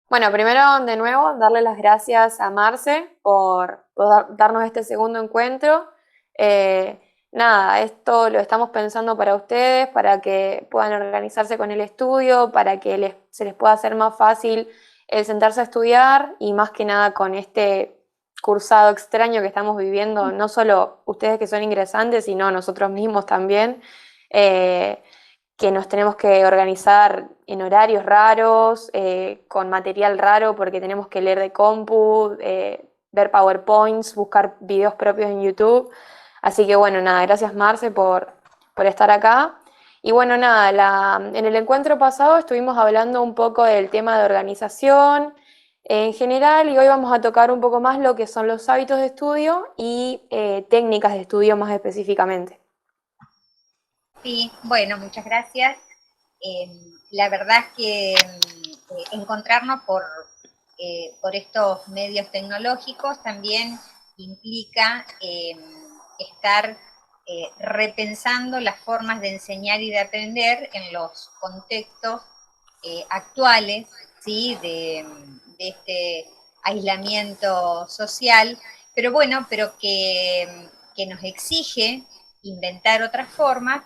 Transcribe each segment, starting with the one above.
Bueno, primero, de nuevo, darle las gracias a Marce por darnos este segundo encuentro. Eh, Nada, esto lo estamos pensando para ustedes, para que puedan organizarse con el estudio, para que se les pueda hacer más fácil el sentarse a estudiar y más que nada con este cursado extraño que estamos viviendo, no solo ustedes que son ingresantes, sino nosotros mismos también. Eh, que nos tenemos que organizar en horarios raros, con material raro, porque tenemos que leer de compu, ver PowerPoints, buscar videos propios en YouTube. Así que bueno, nada, gracias Marce por estar acá. Y bueno, nada, en el encuentro pasado estuvimos hablando un poco del tema de organización en general y hoy vamos a tocar un poco más lo que son los hábitos de estudio y técnicas de estudio más específicamente. Sí, bueno, muchas gracias. Eh, la verdad es que encontrarnos por estos medios tecnológicos también implica estar repensando las formas de enseñar y de aprender en los contextos actuales, ¿sí? De este aislamiento social, pero bueno, que nos exige inventar otras formas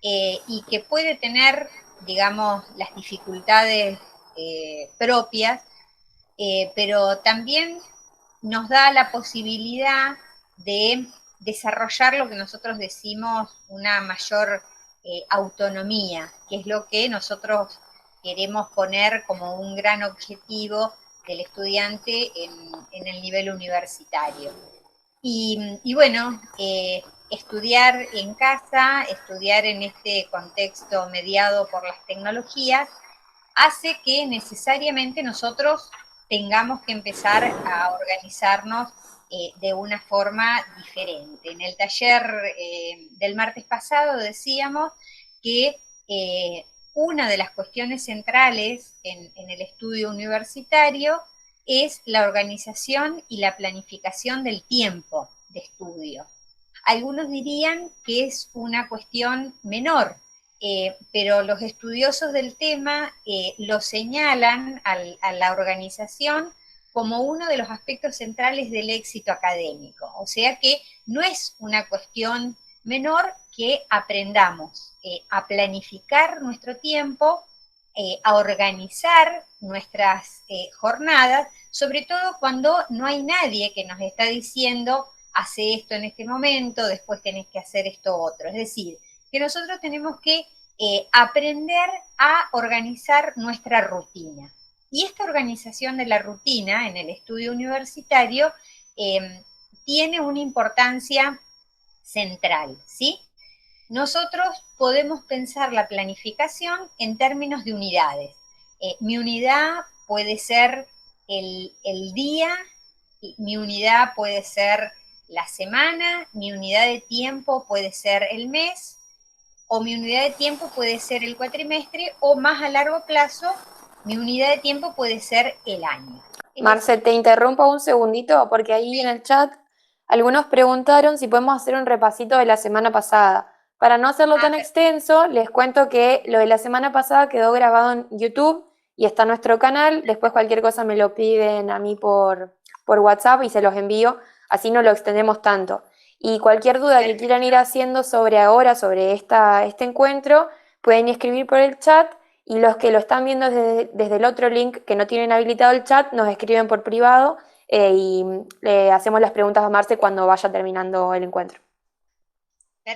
y que puede tener, digamos, las dificultades propias, pero también nos da la posibilidad de desarrollar lo que nosotros decimos una mayor autonomía, que es lo que nosotros queremos poner como un gran objetivo del estudiante en el nivel universitario. Y bueno, estudiar en casa, estudiar en este contexto mediado por las tecnologías, hace que necesariamente nosotros tengamos que empezar a organizarnos de una forma diferente. En el taller del martes pasado decíamos que una de las cuestiones centrales en el estudio universitario es la organización y la planificación del tiempo de estudio. Algunos dirían que es una cuestión menor, pero los estudiosos del tema lo señalan a la organización como uno de los aspectos centrales del éxito académico. O sea que no es una cuestión menor que aprendamos a planificar nuestro tiempo, a organizar nuestras jornadas, sobre todo cuando no hay nadie que nos está diciendo hace esto en este momento, después tenés que hacer esto otro. Es decir, que nosotros tenemos que aprender a organizar nuestra rutina. Y esta organización de la rutina en el estudio universitario tiene una importancia central, ¿sí? Nosotros podemos pensar la planificación en términos de unidades. Mi unidad puede ser el día, mi unidad puede ser la semana, mi unidad de tiempo puede ser el mes, o mi unidad de tiempo puede ser el cuatrimestre, o más a largo plazo, mi unidad de tiempo puede ser el año. Es Marce, decir, te interrumpo un segundito porque ahí en el chat algunos preguntaron si podemos hacer un repasito de la semana pasada. Para no hacerlo tan extenso, les cuento que lo de la semana pasada quedó grabado en YouTube y está en nuestro canal. Después cualquier cosa me lo piden a mí por WhatsApp y se los envío, así no lo extendemos tanto. Y cualquier duda que quieran ir haciendo sobre ahora, sobre este encuentro, pueden escribir por el chat y los que lo están viendo desde el otro link que no tienen habilitado el chat, nos escriben por privado y le hacemos las preguntas a Marce cuando vaya terminando el encuentro.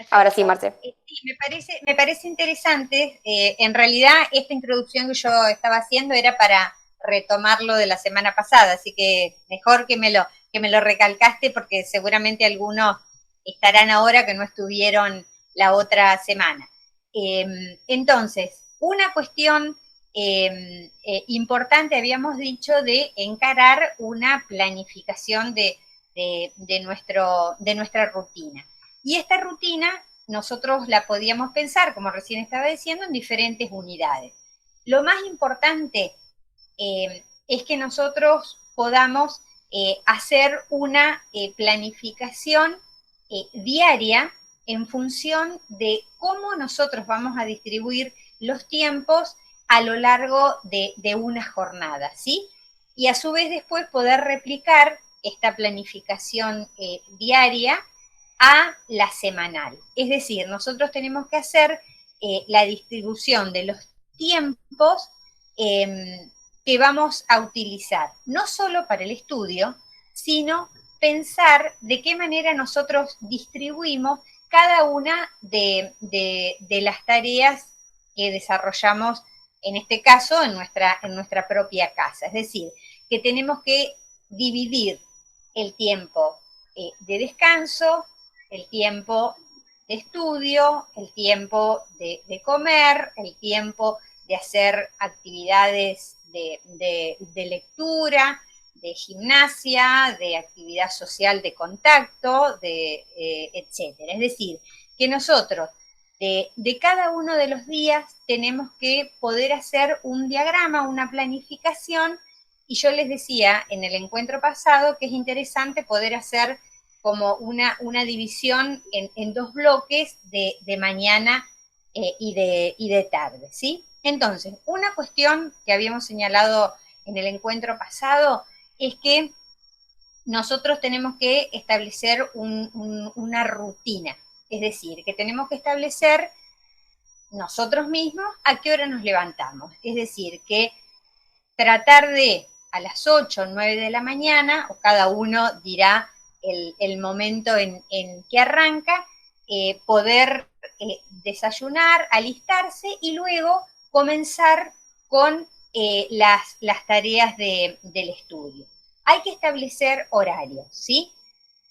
Ahora sí, perfecto. Marce. Sí, me parece interesante. En realidad, esta introducción que yo estaba haciendo era para retomar lo de la semana pasada, así que mejor que me lo recalcaste porque seguramente algunos estarán ahora que no estuvieron la otra semana. Entonces, una cuestión importante habíamos dicho de encarar una planificación de nuestra rutina. Y esta rutina nosotros la podíamos pensar, como recién estaba diciendo, en diferentes unidades. Lo más importante es que nosotros podamos hacer una planificación diaria en función de cómo nosotros vamos a distribuir los tiempos a lo largo de una jornada, ¿sí? y a su vez después poder replicar esta planificación diaria a la semanal. Es decir, nosotros tenemos que hacer la distribución de los tiempos que vamos a utilizar, no solo para el estudio, sino pensar de qué manera nosotros distribuimos cada una de las tareas que desarrollamos, en este caso, en nuestra propia casa. Es decir, que tenemos que dividir el tiempo de descanso, el tiempo de estudio, el tiempo de comer, el tiempo de hacer actividades de lectura, de gimnasia, de actividad social de contacto, etcétera. Es decir, que nosotros de cada uno de los días tenemos que poder hacer un diagrama, una planificación, y yo les decía en el encuentro pasado que es interesante poder hacer como una división en dos bloques de mañana y de tarde, ¿sí? Entonces, una cuestión que habíamos señalado en el encuentro pasado es que nosotros tenemos que establecer una rutina, es decir, que tenemos que establecer nosotros mismos a qué hora nos levantamos, es decir, que tratar de a las 8 o 9 de la mañana, o cada uno dirá el momento en que arranca, poder desayunar, alistarse y luego comenzar con las tareas del estudio. Hay que establecer horarios, ¿sí?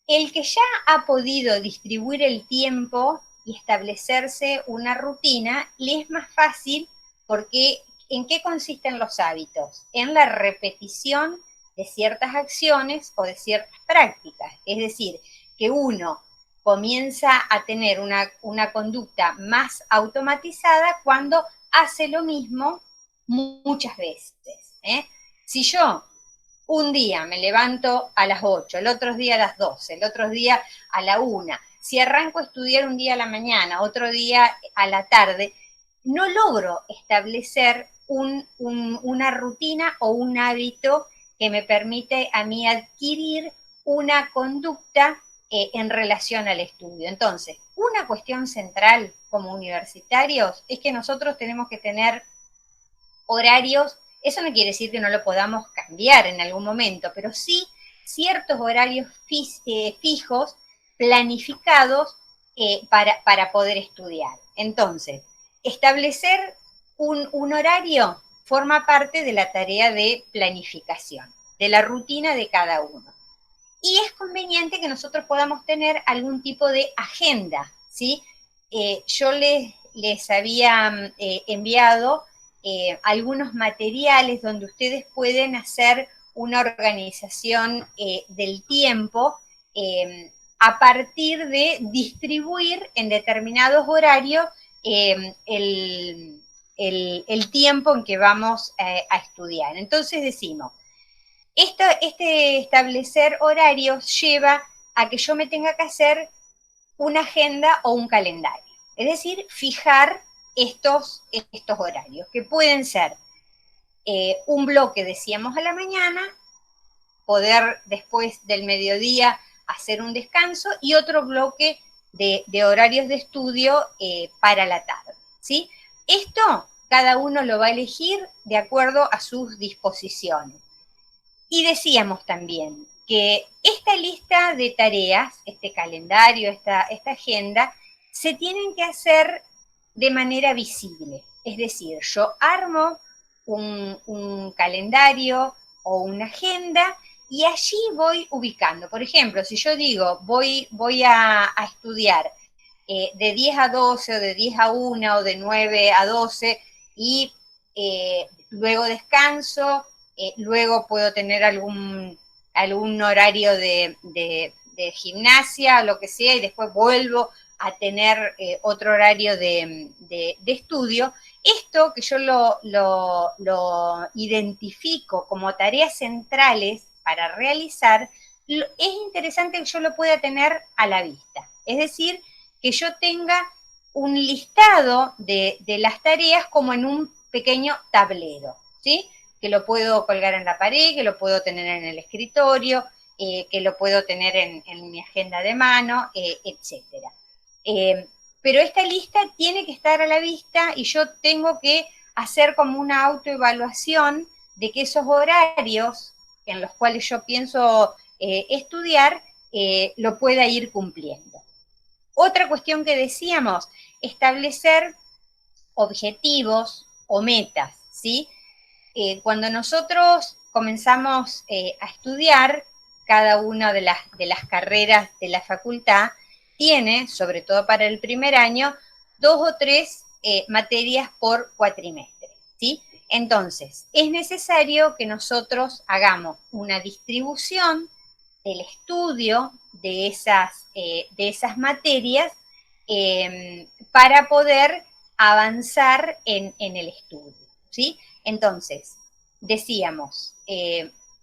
El que ya ha podido distribuir el tiempo y establecerse una rutina, le es más fácil porque ¿en qué consisten los hábitos? En la repetición de ciertas acciones o de ciertas prácticas. Es decir, que uno comienza a tener una conducta más automatizada cuando hace lo mismo muchas veces. Si yo un día me levanto a las 8, el otro día a las 12, el otro día a la 1, si arranco a estudiar un día a la mañana, otro día a la tarde, no logro establecer una rutina o un hábito que me permite a mí adquirir una conducta en relación al estudio. Entonces, una cuestión central como universitarios es que nosotros tenemos que tener horarios. Eso no quiere decir que no lo podamos cambiar en algún momento, pero sí ciertos horarios fijos, planificados para poder estudiar. Entonces, establecer un horario forma parte de la tarea de planificación, de la rutina de cada uno. Y es conveniente que nosotros podamos tener algún tipo de agenda, ¿sí? Yo les había enviado algunos materiales donde ustedes pueden hacer una organización del tiempo a partir de distribuir en determinados horarios el tiempo en que vamos a estudiar. Entonces decimos, este establecer horarios lleva a que yo me tenga que hacer una agenda o un calendario. Es decir, fijar estos horarios, que pueden ser un bloque, decíamos, a la mañana, poder después del mediodía hacer un descanso y otro bloque de horarios de estudio para la tarde, ¿sí? Esto cada uno lo va a elegir de acuerdo a sus disposiciones. Y decíamos también que esta lista de tareas, este calendario, esta agenda, se tienen que hacer de manera visible. Es decir, yo armo un calendario o una agenda y allí voy ubicando. Por ejemplo, si yo digo voy a estudiar de 10 a 12 o de 10 a 1 o de 9 a 12 y luego descanso, luego puedo tener algún horario de gimnasia o lo que sea y después vuelvo a tener otro horario de estudio. Esto que yo lo identifico como tareas centrales para realizar, es interesante que yo lo pueda tener a la vista. Es decir, que yo tenga un listado de las tareas como en un pequeño tablero, ¿sí? que lo puedo colgar en la pared, que lo puedo tener en el escritorio, que lo puedo tener en mi agenda de mano, etcétera. Pero esta lista tiene que estar a la vista y yo tengo que hacer como una autoevaluación de que esos horarios en los cuales yo pienso estudiar, lo pueda ir cumpliendo. Otra cuestión que decíamos, establecer objetivos o metas, ¿sí? Cuando nosotros comenzamos a estudiar, cada una de las carreras de la facultad tiene, sobre todo para el primer año, 2 o 3 materias por cuatrimestre, ¿sí? Entonces, es necesario que nosotros hagamos una distribución del estudio de esas materias para poder avanzar en el estudio, ¿sí? Entonces, decíamos,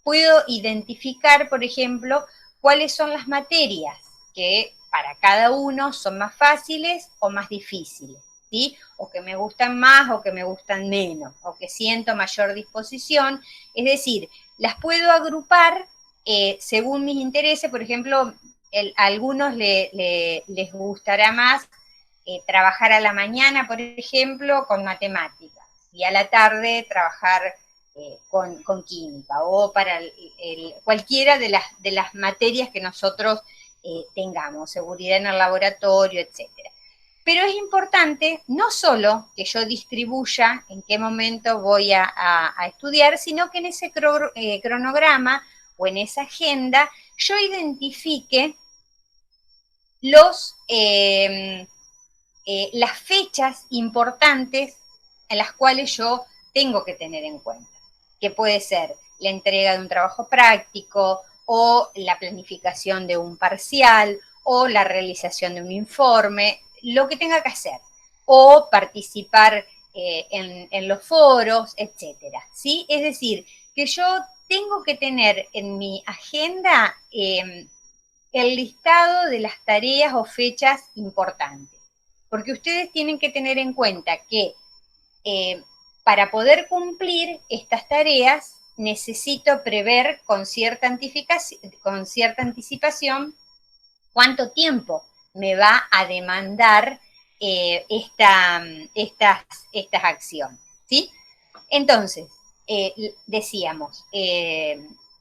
puedo identificar, por ejemplo, cuáles son las materias que para cada uno son más fáciles o más difíciles, ¿sí? O que me gustan más o que me gustan menos, o que siento mayor disposición. Es decir, las puedo agrupar según mis intereses. Por ejemplo, a algunos les gustará más trabajar a la mañana, por ejemplo, con matemáticas, y a la tarde trabajar con química, o para cualquiera de las materias que nosotros tengamos, seguridad en el laboratorio, etcétera. Pero es importante no solo que yo distribuya en qué momento voy a estudiar, sino que en ese cronograma o en esa agenda yo identifique las fechas importantes en las cuales yo tengo que tener en cuenta, que puede ser la entrega de un trabajo práctico, o la planificación de un parcial, o la realización de un informe, lo que tenga que hacer, o participar en los foros, etcétera, ¿sí? Es decir, que yo tengo que tener en mi agenda el listado de las tareas o fechas importantes, porque ustedes tienen que tener en cuenta que para poder cumplir estas tareas necesito prever con cierta anticipación cuánto tiempo me va a demandar estas acciones, ¿sí? Entonces, decíamos,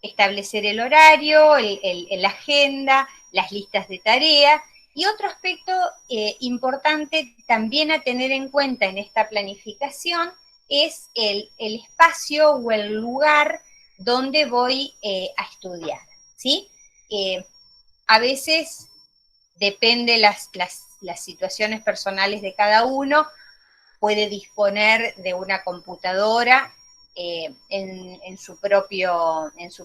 establecer el horario, la agenda, las listas de tareas. Y otro aspecto importante también a tener en cuenta en esta planificación es el espacio o el lugar donde voy a estudiar, ¿sí? A veces depende las situaciones personales de cada uno, puede disponer de una computadora en su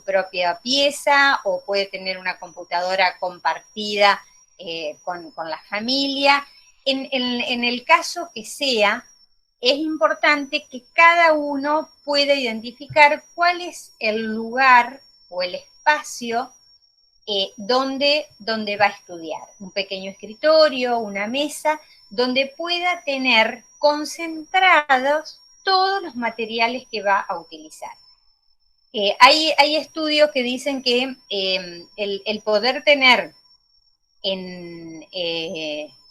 propia pieza, o puede tener una computadora compartida con la familia. En el caso que sea, es importante que cada uno pueda identificar cuál es el lugar o el espacio donde va a estudiar. Un pequeño escritorio, una mesa, donde pueda tener concentrados todos los materiales que va a utilizar. Hay estudios que dicen que el poder tener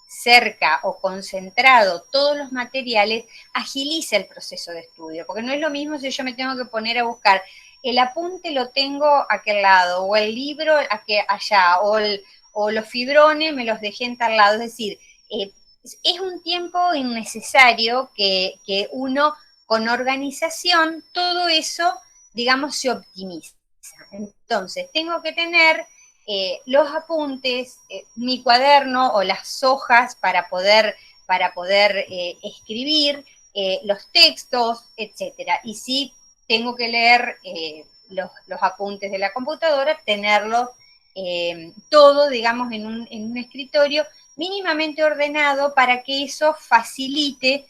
cerca o concentrado todos los materiales agiliza el proceso de estudio, porque no es lo mismo si yo me tengo que poner a buscar el apunte, lo tengo a aquel lado, o el libro allá, o los fibrones me los dejé en tal lado. Es decir, es un tiempo innecesario que uno con organización, todo eso, digamos, se optimiza. Entonces, tengo que tener los apuntes, mi cuaderno o las hojas para poder escribir, los textos, etcétera. Y si tengo que leer los apuntes de la computadora, tenerlos todo, digamos, en un escritorio mínimamente ordenado, para que eso facilite,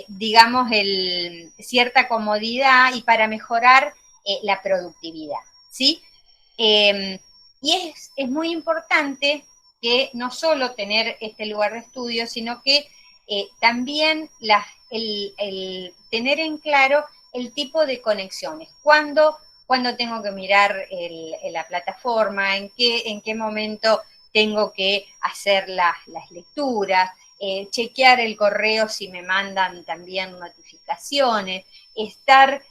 digamos, cierta comodidad y para mejorar la productividad, ¿sí? Y es muy importante que no solo tener este lugar de estudio, sino que también el tener en claro el tipo de conexiones. ¿Cuándo tengo que mirar la plataforma? ¿En qué momento tengo que hacer las lecturas? Chequear el correo si me mandan también notificaciones, estar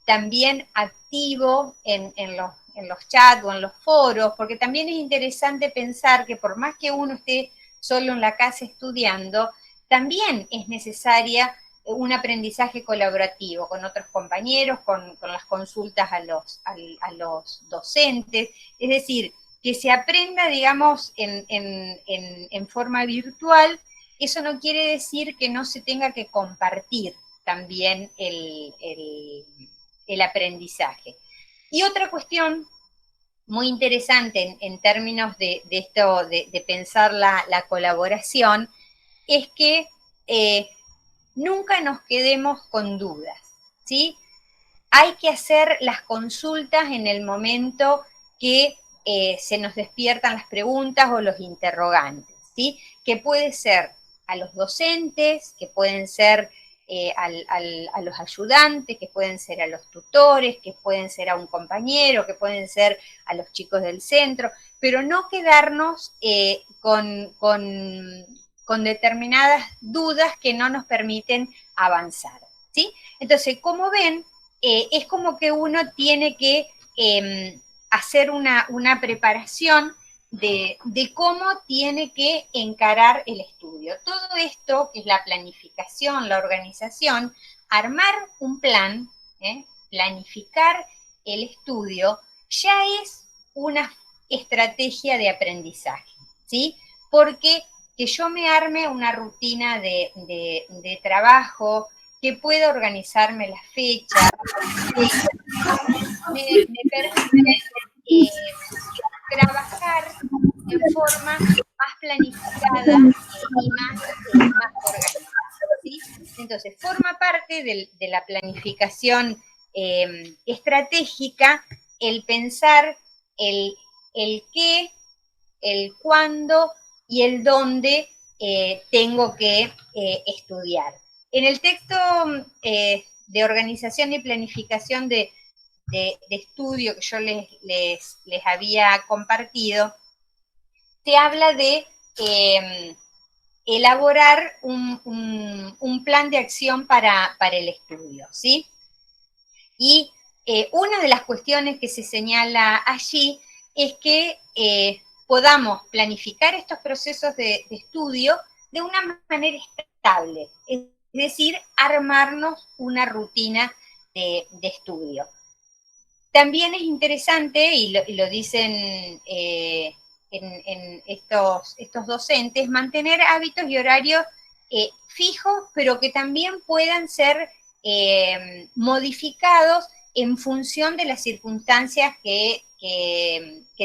también activo en los chats o en los foros, porque también es interesante pensar que por más que uno esté solo en la casa estudiando, también es necesaria un aprendizaje colaborativo con otros compañeros, con las consultas a los docentes, es decir, que se aprenda, digamos, en forma virtual. Eso no quiere decir que no se tenga que compartir también el aprendizaje. Y otra cuestión muy interesante en términos de esto, de pensar la colaboración, es que nunca nos quedemos con dudas, ¿sí? Hay que hacer las consultas en el momento que se nos despiertan las preguntas o los interrogantes, ¿sí? Que puede ser a los docentes, que pueden ser a los ayudantes, que pueden ser a los tutores, que pueden ser a un compañero, que pueden ser a los chicos del centro, pero no quedarnos con determinadas dudas que no nos permiten avanzar, ¿sí? Entonces, como ven, es como que uno tiene que hacer una preparación de cómo tiene que encarar el estudio. Todo esto, que es la planificación, la organización, armar un plan, planificar el estudio, ya es una estrategia de aprendizaje, ¿sí? Porque que yo me arme una rutina de trabajo, que pueda organizarme las fechas, me permite trabajar en forma más planificada y más organizada, ¿sí? Entonces, forma parte de la planificación estratégica el pensar el qué, el cuándo y el dónde tengo que estudiar. En el texto de organización y planificación de estudio que yo les había compartido, te habla de elaborar un plan de acción para el estudio, ¿sí? Y una de las cuestiones que se señala allí es que podamos planificar estos procesos de estudio de una manera estable, es decir, armarnos una rutina de estudio. También es interesante, y lo dicen en estos docentes, mantener hábitos y horarios fijos, pero que también puedan ser modificados en función de las circunstancias que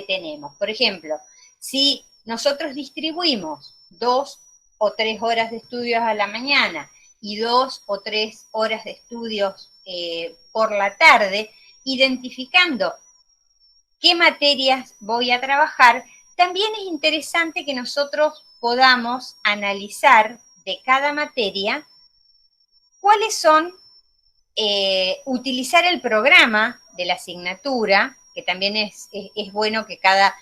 tenemos. Por ejemplo, si nosotros distribuimos 2 o 3 horas de estudios a la mañana y 2 o 3 horas de estudios por la tarde, identificando qué materias voy a trabajar, también es interesante que nosotros podamos analizar de cada materia cuáles son, utilizar el programa de la asignatura, que también es bueno que cada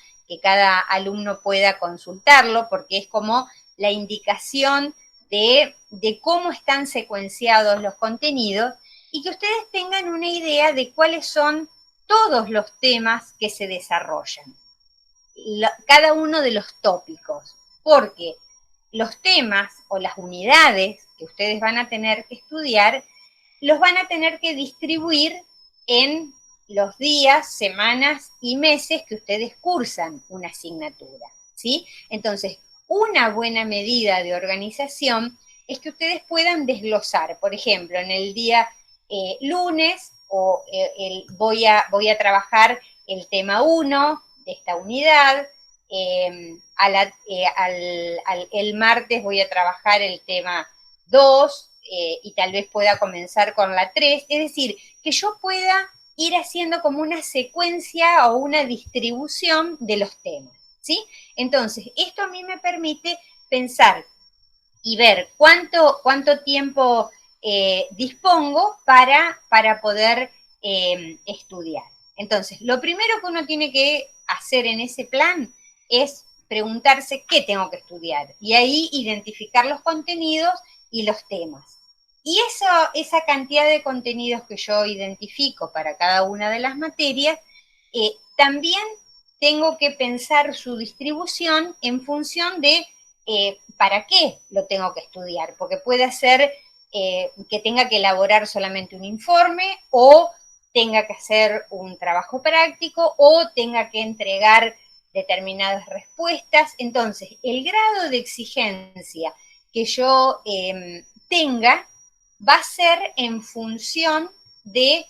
alumno pueda consultarlo, porque es como la indicación de cómo están secuenciados los contenidos, y que ustedes tengan una idea de cuáles son todos los temas que se desarrollan, cada uno de los tópicos, porque los temas o las unidades que ustedes van a tener que estudiar, los van a tener que distribuir en los días, semanas y meses que ustedes cursan una asignatura, ¿sí? Entonces, una buena medida de organización es que ustedes puedan desglosar, por ejemplo, en el día lunes voy a trabajar el tema 1 de esta unidad, el martes voy a trabajar el tema 2 y tal vez pueda comenzar con la 3, es decir, que yo pueda ir haciendo como una secuencia o una distribución de los temas, ¿sí? Entonces, esto a mí me permite pensar y ver cuánto tiempo dispongo para poder estudiar. Entonces, lo primero que uno tiene que hacer en ese plan es preguntarse qué tengo que estudiar y ahí identificar los contenidos y los temas. Y esa cantidad de contenidos que yo identifico para cada una de las materias, también tengo que pensar su distribución en función de para qué lo tengo que estudiar, porque puede ser que tenga que elaborar solamente un informe o tenga que hacer un trabajo práctico o tenga que entregar determinadas respuestas. Entonces, el grado de exigencia que yo tenga va a ser en función de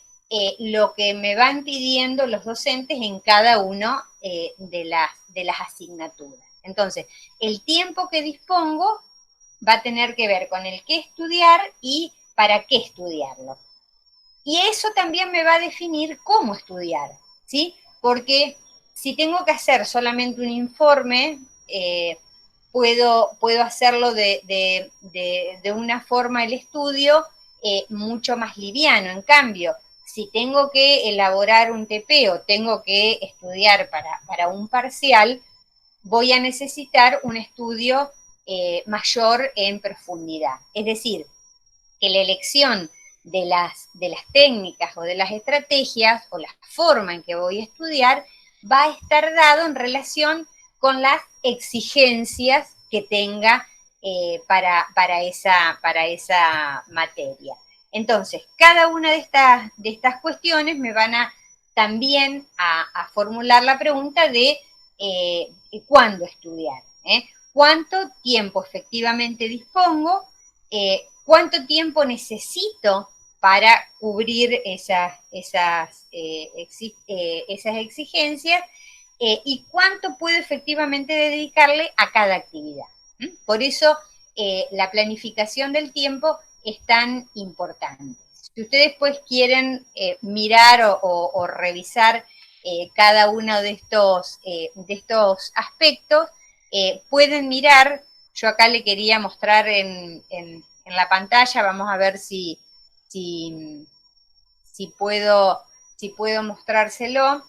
lo que me van pidiendo los docentes en cada uno de las asignaturas. Entonces, el tiempo que dispongo va a tener que ver con el qué estudiar y para qué estudiarlo. Y eso también me va a definir cómo estudiar, ¿sí? Porque si tengo que hacer solamente un informe, puedo hacerlo de una forma el estudio mucho más liviano. En cambio, si tengo que elaborar un TP o tengo que estudiar para un parcial, voy a necesitar un estudio mayor en profundidad. Es decir, que la elección de las técnicas o de las estrategias o la forma en que voy a estudiar va a estar dado en relación con las exigencias que tenga para esa materia. Entonces, cada una de estas cuestiones me van a también a formular la pregunta de cuándo estudiar, cuánto tiempo efectivamente dispongo, cuánto tiempo necesito para cubrir esas exigencias y cuánto puedo efectivamente dedicarle a cada actividad. Por eso la planificación del tiempo es tan importante. Si ustedes pues quieren mirar o revisar cada uno de estos aspectos, pueden mirar. Yo acá le quería mostrar en la pantalla, vamos a ver si puedo mostrárselo.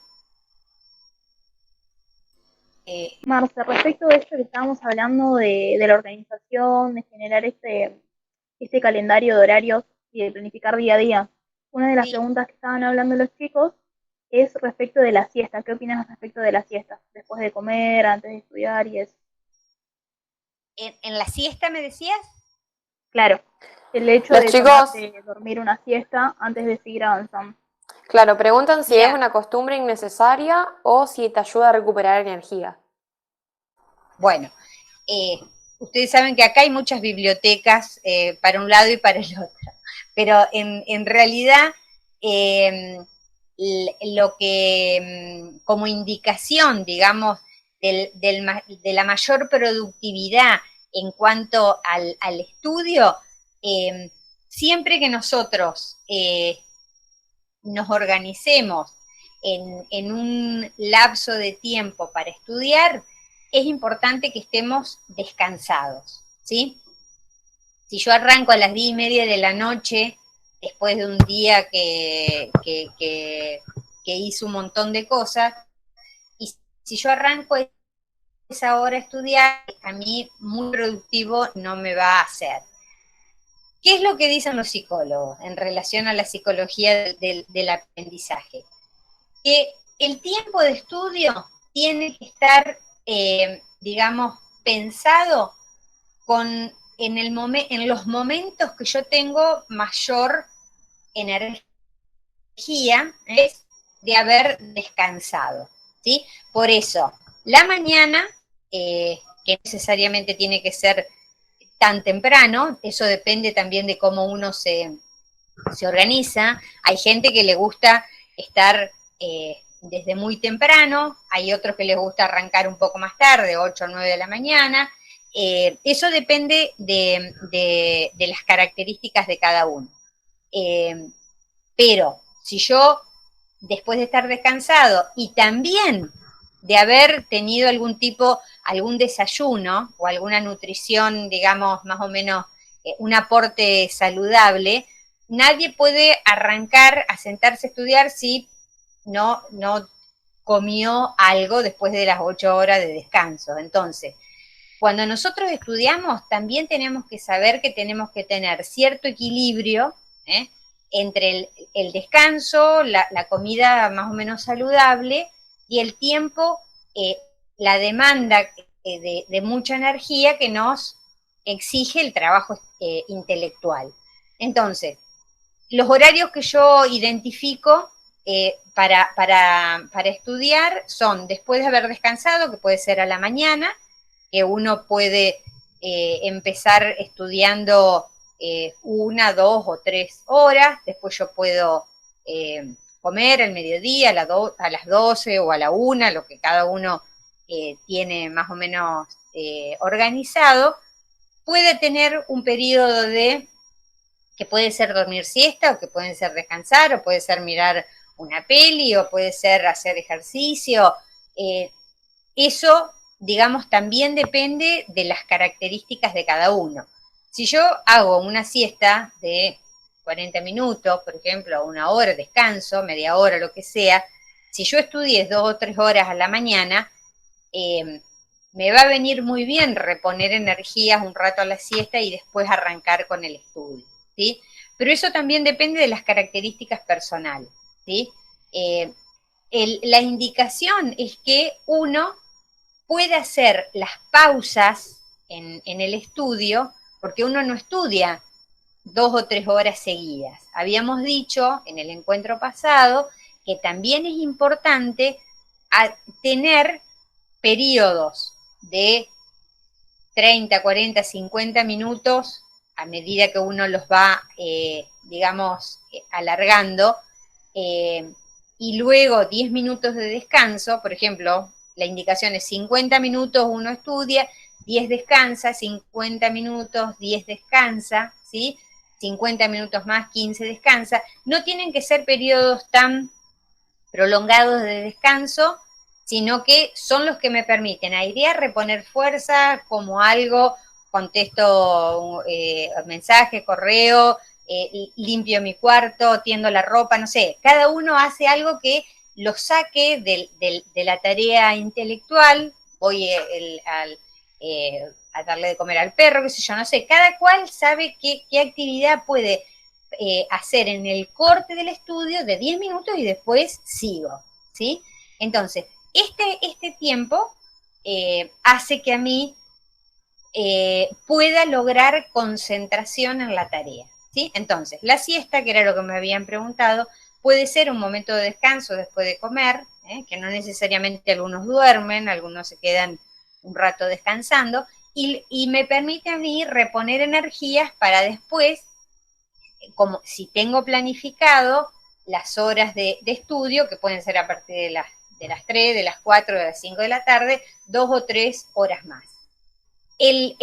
Marce, respecto de esto que estábamos hablando de la organización, de generar este calendario de horarios y de planificar día a día, una de las preguntas que estaban hablando los chicos es respecto de la siesta. ¿Qué opinas respecto de la siesta? Después de comer, antes de estudiar y eso. ¿En la siesta me decías? Claro, el hecho Los de chicos, tomarte, dormir una siesta antes de seguir avanzando. claro, preguntan si Mira, es una costumbre innecesaria o si te ayuda a recuperar energía. bueno, ustedes saben que acá hay muchas bibliotecas para un lado y para el otro, pero en realidad lo que como indicación, digamos, de la mayor productividad en cuanto al estudio, siempre que nosotros nos organicemos en un lapso de tiempo para estudiar, es importante que estemos descansados, ¿sí? Si yo arranco a las 10:30 de la noche, después de un día que hice un montón de cosas, y si yo arranco a esa hora a estudiar, a mí muy productivo no me va a hacer. ¿Qué es lo que dicen los psicólogos en relación a la psicología del aprendizaje? Que el tiempo de estudio tiene que estar, digamos, pensado en los momentos que yo tengo mayor energía, es de haber descansado, ¿sí? Por eso, la mañana, que necesariamente tiene que ser tan temprano, eso depende también de cómo uno se organiza. Hay gente que le gusta estar desde muy temprano, hay otros que les gusta arrancar un poco más tarde, 8 o 9 de la mañana. Eso depende de las características de cada uno. Pero si yo, después de estar descansado y también de haber tenido algún desayuno o alguna nutrición, digamos, más o menos un aporte saludable, nadie puede arrancar a sentarse a estudiar si no comió algo después de las 8 horas de descanso. Entonces, cuando nosotros estudiamos, también tenemos que saber que tenemos que tener cierto equilibrio entre el descanso, la comida más o menos saludable y el tiempo, la demanda de mucha energía que nos exige el trabajo intelectual. Entonces, los horarios que yo identifico para estudiar son después de haber descansado, que puede ser a la mañana, que uno puede empezar estudiando 1, 2 o 3 horas, después yo puedo comer al mediodía, a las 12 o a la 1, lo que cada uno tiene más o menos organizado. Puede tener un periodo que puede ser dormir siesta, o que puede ser descansar, o puede ser mirar una peli, o puede ser hacer ejercicio. Eso, digamos, también depende de las características de cada uno. Si yo hago una siesta de 40 minutos, por ejemplo, 1 hora, descanso, media hora, lo que sea, si yo estudié 2 o 3 horas a la mañana, me va a venir muy bien reponer energías un rato a la siesta y después arrancar con el estudio, ¿sí? Pero eso también depende de las características personales, ¿sí? La indicación es que uno puede hacer las pausas en el estudio, porque uno no estudia 2 o 3 horas seguidas. Habíamos dicho en el encuentro pasado que también es importante tener periodos de 30, 40, 50 minutos a medida que uno los va, digamos, alargando, y luego 10 minutos de descanso. Por ejemplo, la indicación es 50 minutos uno estudia, 10 descansa, 50 minutos, 10 descansa, ¿sí? 50 minutos más, 15 descansa. No tienen que ser periodos tan prolongados de descanso, sino que son los que me permiten airear, reponer fuerza, como algo, contesto mensaje, correo, limpio mi cuarto, tiendo la ropa, no sé, cada uno hace algo que lo saque de la tarea intelectual. Voy a darle de comer al perro, qué sé yo, no sé, cada cual sabe qué actividad puede hacer en el corte del estudio de 10 minutos y después sigo, ¿sí? Entonces, este tiempo hace que a mí pueda lograr concentración en la tarea, ¿sí? Entonces, la siesta, que era lo que me habían preguntado, puede ser un momento de descanso después de comer, que no necesariamente algunos duermen, algunos se quedan un rato descansando, y me permite a mí reponer energías para después, como si tengo planificado las horas de estudio, que pueden ser a partir de las 3, de las 4, de las 5 de la tarde, 2 o 3 horas más. El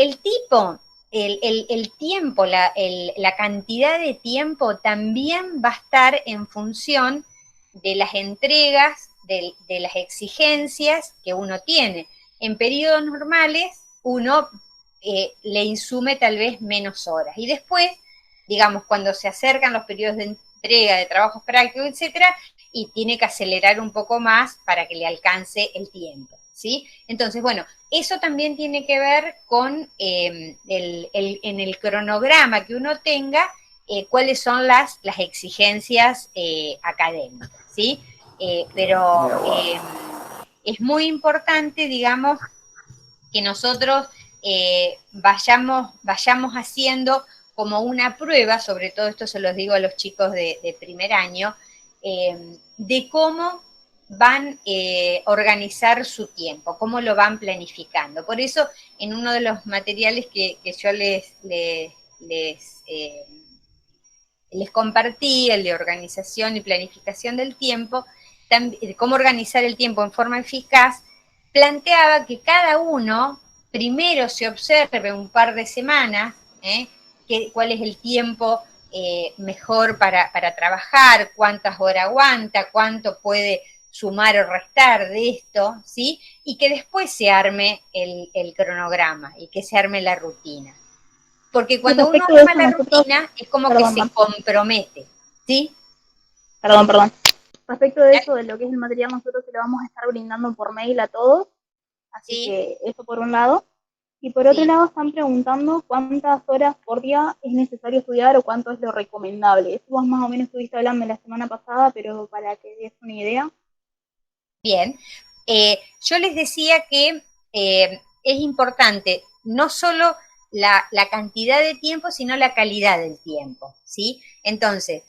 tiempo, la cantidad de tiempo también va a estar en función de las entregas, de las exigencias que uno tiene. En periodos normales uno le insume tal vez menos horas, y después, digamos, cuando se acercan los periodos de entrega de trabajos prácticos, etcétera, y tiene que acelerar un poco más para que le alcance el tiempo, ¿sí? Entonces, bueno, eso también tiene que ver con en el cronograma que uno tenga, cuáles son las exigencias académicas, ¿sí? Pero es muy importante, digamos, que nosotros vayamos haciendo como una prueba, sobre todo esto se los digo a los chicos de primer año, de cómo van a organizar su tiempo, cómo lo van planificando. Por eso, en uno de los materiales que yo les compartí, el de organización y planificación del tiempo, cómo organizar el tiempo en forma eficaz, planteaba que cada uno primero se observe un par de semanas, cuál es el tiempo mejor para trabajar, cuántas horas aguanta, cuánto puede sumar o restar de esto, ¿sí? Y que después se arme el cronograma y que se arme la rutina. Porque cuando uno respecto de arma eso la nosotros, rutina, es como que perdón, se compromete, ¿sí? perdón. Respecto de eso, de lo que es el material, nosotros se lo vamos a estar brindando por mail a todos, así Sí, que eso por un lado. Y por otro sí. lado están preguntando cuántas horas por día es necesario estudiar o cuánto es lo recomendable. Eso vos más o menos estuviste hablando la semana pasada, pero para que des una idea. Bien. Yo les decía que es importante no solo la cantidad de tiempo, sino la calidad del tiempo, ¿sí? Entonces,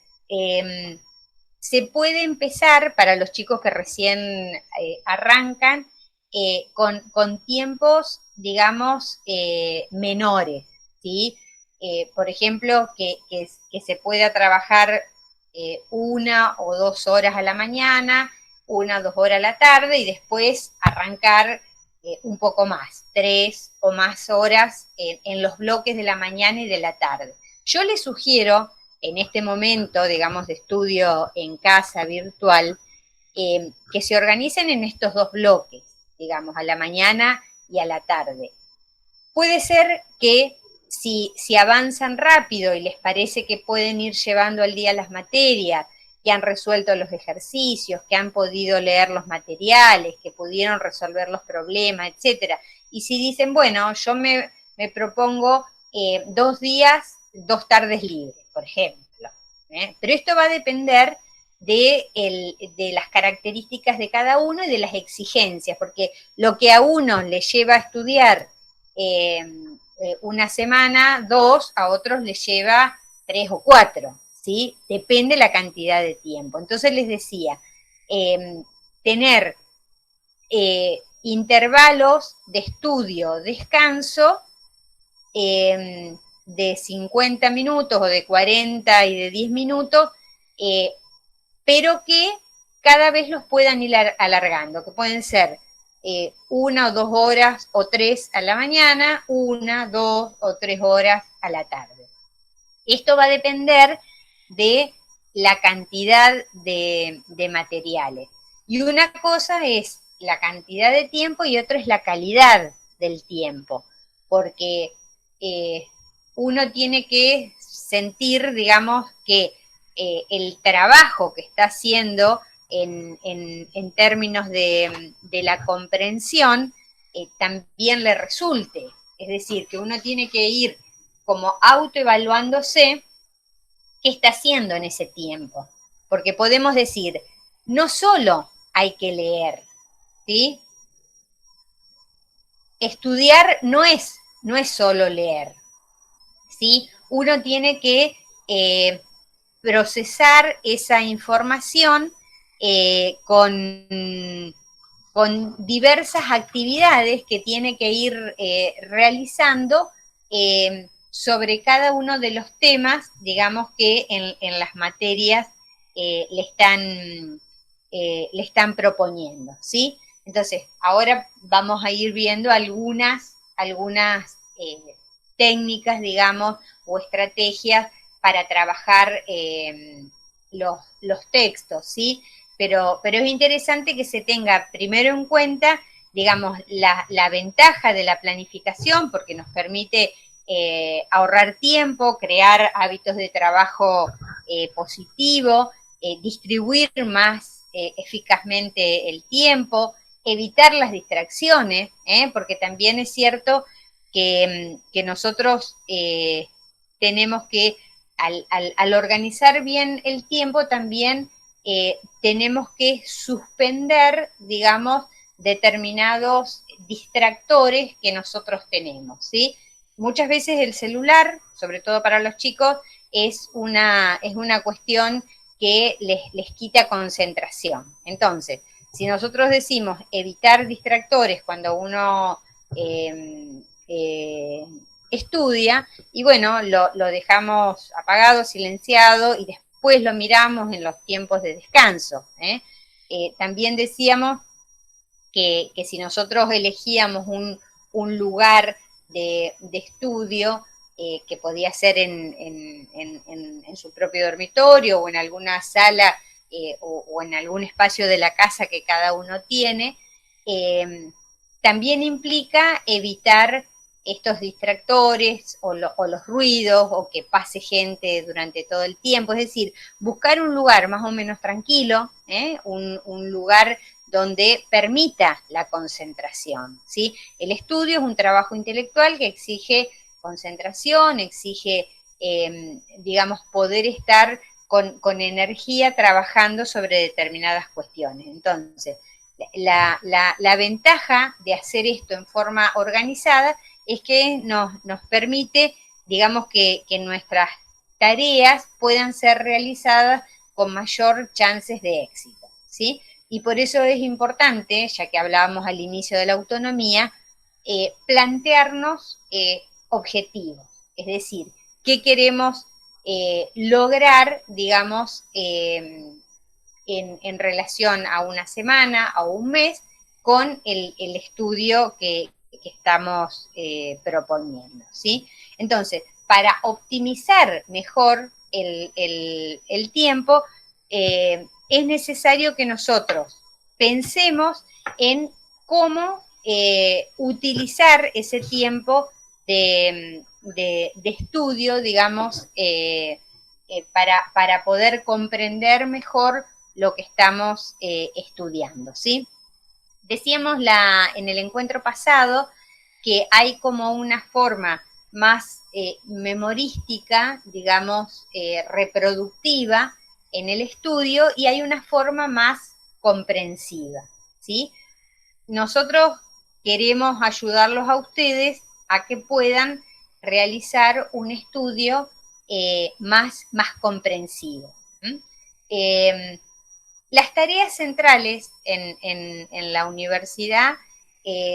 se puede empezar para los chicos que recién arrancan con tiempos, digamos, menores, ¿sí? Por ejemplo, que se pueda trabajar 1 o 2 horas a la mañana, 1 o 2 horas a la tarde y después arrancar un poco más, 3 o más horas en los bloques de la mañana y de la tarde. Yo les sugiero en este momento, digamos, de estudio en casa virtual, que se organicen en estos dos bloques, digamos, a la mañana y a la tarde. Puede ser que si avanzan rápido y les parece que pueden ir llevando al día las materias, que han resuelto los ejercicios, que han podido leer los materiales, que pudieron resolver los problemas, etcétera. Y si dicen, bueno, yo me propongo 2 días, 2 tardes libres, por ejemplo. Pero esto va a depender de las características de cada uno y de las exigencias, porque lo que a uno le lleva a estudiar una semana, 2, a otros les lleva 3 o 4, ¿sí? Depende la cantidad de tiempo. Entonces les decía, tener intervalos de estudio, descanso, de 50 minutos o de 40 y de 10 minutos, pero que cada vez los puedan ir alargando, que pueden ser 1 o 2 horas o 3 a la mañana, 1, 2 o 3 horas a la tarde. Esto va a depender de la cantidad de materiales. Y una cosa es la cantidad de tiempo y otra es la calidad del tiempo, porque uno tiene que sentir, digamos, que el trabajo que está haciendo en términos de la comprensión también le resulte. Es decir, que uno tiene que ir como autoevaluándose qué está haciendo en ese tiempo. Porque podemos decir, no solo hay que leer, ¿sí? Estudiar no es solo leer, ¿sí? Uno tiene que procesar esa información con diversas actividades que tiene que ir realizando sobre cada uno de los temas, digamos, que en las materias le están proponiendo, ¿sí? Entonces, ahora vamos a ir viendo algunas técnicas, digamos, o estrategias para trabajar los textos, ¿sí? Pero es interesante que se tenga primero en cuenta, digamos, la ventaja de la planificación, porque nos permite ahorrar tiempo, crear hábitos de trabajo positivo, distribuir más eficazmente el tiempo, evitar las distracciones, porque también es cierto que nosotros tenemos que, al organizar bien el tiempo, también tenemos que suspender, digamos, determinados distractores que nosotros tenemos, ¿sí? Muchas veces el celular, sobre todo para los chicos, es una cuestión que les quita concentración. Entonces, si nosotros decimos evitar distractores cuando uno estudia, y bueno, lo dejamos apagado, silenciado, y después lo miramos en los tiempos de descanso. También decíamos que si nosotros elegíamos un lugar de estudio, que podía ser en su propio dormitorio o en alguna sala o en algún espacio de la casa que cada uno tiene, también implica evitar estos distractores o los ruidos o que pase gente durante todo el tiempo, es decir, buscar un lugar más o menos tranquilo, un lugar donde permita la concentración, ¿sí? El estudio es un trabajo intelectual que exige concentración, exige, digamos, poder estar con energía trabajando sobre determinadas cuestiones. Entonces, la ventaja de hacer esto en forma organizada es que nos permite, digamos, que nuestras tareas puedan ser realizadas con mayor chances de éxito, ¿sí? Y por eso es importante, ya que hablábamos al inicio de la autonomía, plantearnos objetivos, es decir, qué queremos lograr, digamos, en relación a una semana o un mes con el estudio que estamos proponiendo, ¿sí? Entonces, para optimizar mejor el tiempo, es necesario que nosotros pensemos en cómo utilizar ese tiempo de estudio, digamos, para poder comprender mejor lo que estamos estudiando, ¿sí? Decíamos en el encuentro pasado que hay como una forma más memorística, digamos, reproductiva en el estudio y hay una forma más comprensiva, ¿sí? Nosotros queremos ayudarlos a ustedes a que puedan realizar un estudio más comprensivo. Las tareas centrales en la universidad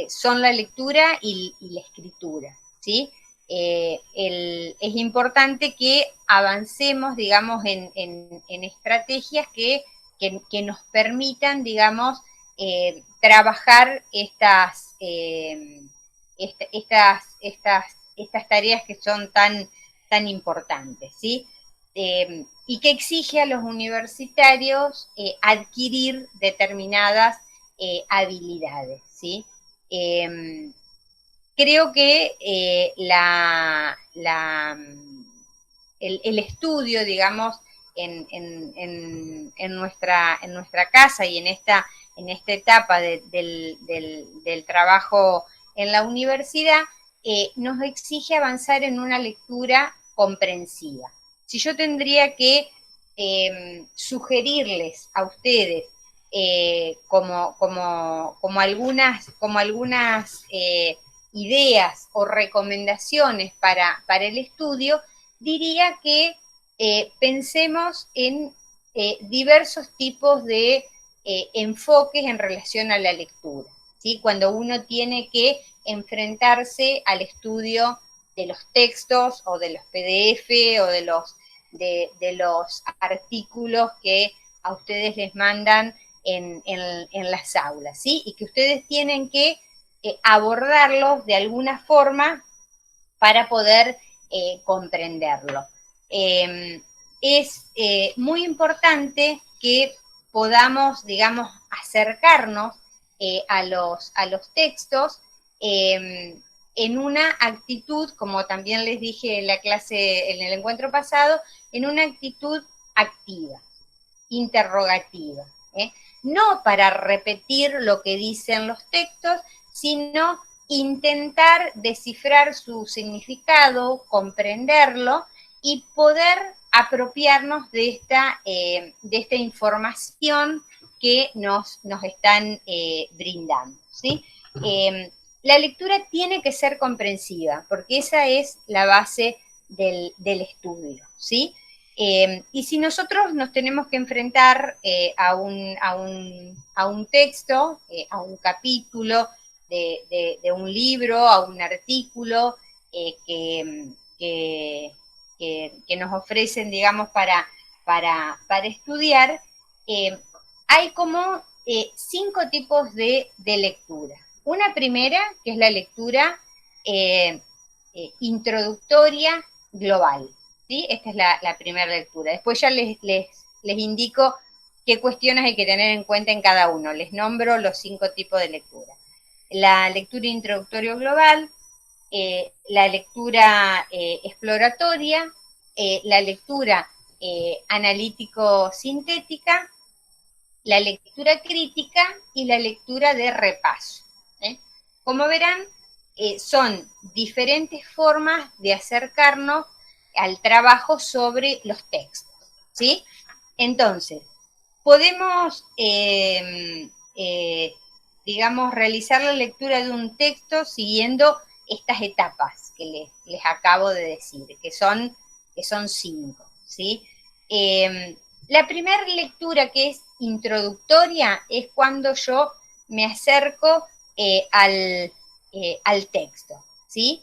son la lectura y la escritura, ¿sí? Es importante que avancemos, digamos, en estrategias que nos permitan, digamos, trabajar estas tareas que son tan importantes, ¿sí? Y que exige a los universitarios adquirir determinadas habilidades, ¿sí? Creo que el estudio, digamos, en nuestra casa y en esta etapa del trabajo en la universidad, nos exige avanzar en una lectura comprensiva. Si yo tendría que sugerirles a ustedes como algunas ideas o recomendaciones para el estudio, diría que pensemos en diversos tipos de enfoques en relación a la lectura, ¿sí? Cuando uno tiene que enfrentarse al estudio de los textos o de los PDF o de los artículos que a ustedes les mandan en las aulas, ¿sí? Y que ustedes tienen que abordarlos de alguna forma para poder comprenderlo. Es muy importante que podamos, digamos, acercarnos a los textos en una actitud, como también les dije en la clase, en el encuentro pasado, en una actitud activa, interrogativa. No para repetir lo que dicen los textos, sino intentar descifrar su significado, comprenderlo y poder apropiarnos de esta información que nos están brindando, ¿sí? La lectura tiene que ser comprensiva, porque esa es la base del estudio, ¿sí? Y si nosotros nos tenemos que enfrentar a un texto, a un capítulo de un libro, a un artículo que nos ofrecen, digamos, para estudiar, hay como 5 tipos de lectura. Una primera, que es la lectura introductoria global, ¿sí? Esta es la primera lectura. Después ya les indico qué cuestiones hay que tener en cuenta en cada uno. Les nombro los 5 tipos de lectura. La lectura introductoria global, la lectura exploratoria, la lectura analítico-sintética, la lectura crítica y la lectura de repaso. Como verán, son diferentes formas de acercarnos al trabajo sobre los textos, ¿sí? Entonces, podemos, digamos, realizar la lectura de un texto siguiendo estas etapas que les acabo de decir, que son 5, ¿sí? La primera lectura, que es introductoria, es cuando yo me acerco al texto, ¿sí?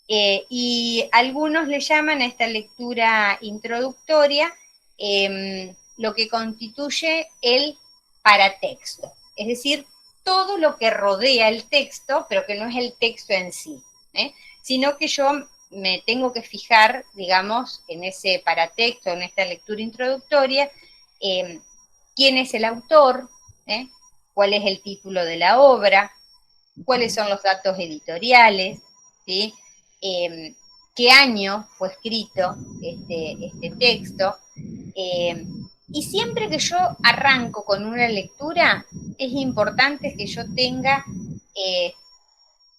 Y algunos le llaman a esta lectura introductoria lo que constituye el paratexto, es decir, todo lo que rodea el texto, pero que no es el texto en sí, sino que yo me tengo que fijar, digamos, en ese paratexto, en esta lectura introductoria, quién es el autor, cuál es el título de la obra, cuáles son los datos editoriales, ¿sí? Qué año fue escrito este texto. Y siempre que yo arranco con una lectura, es importante que yo tenga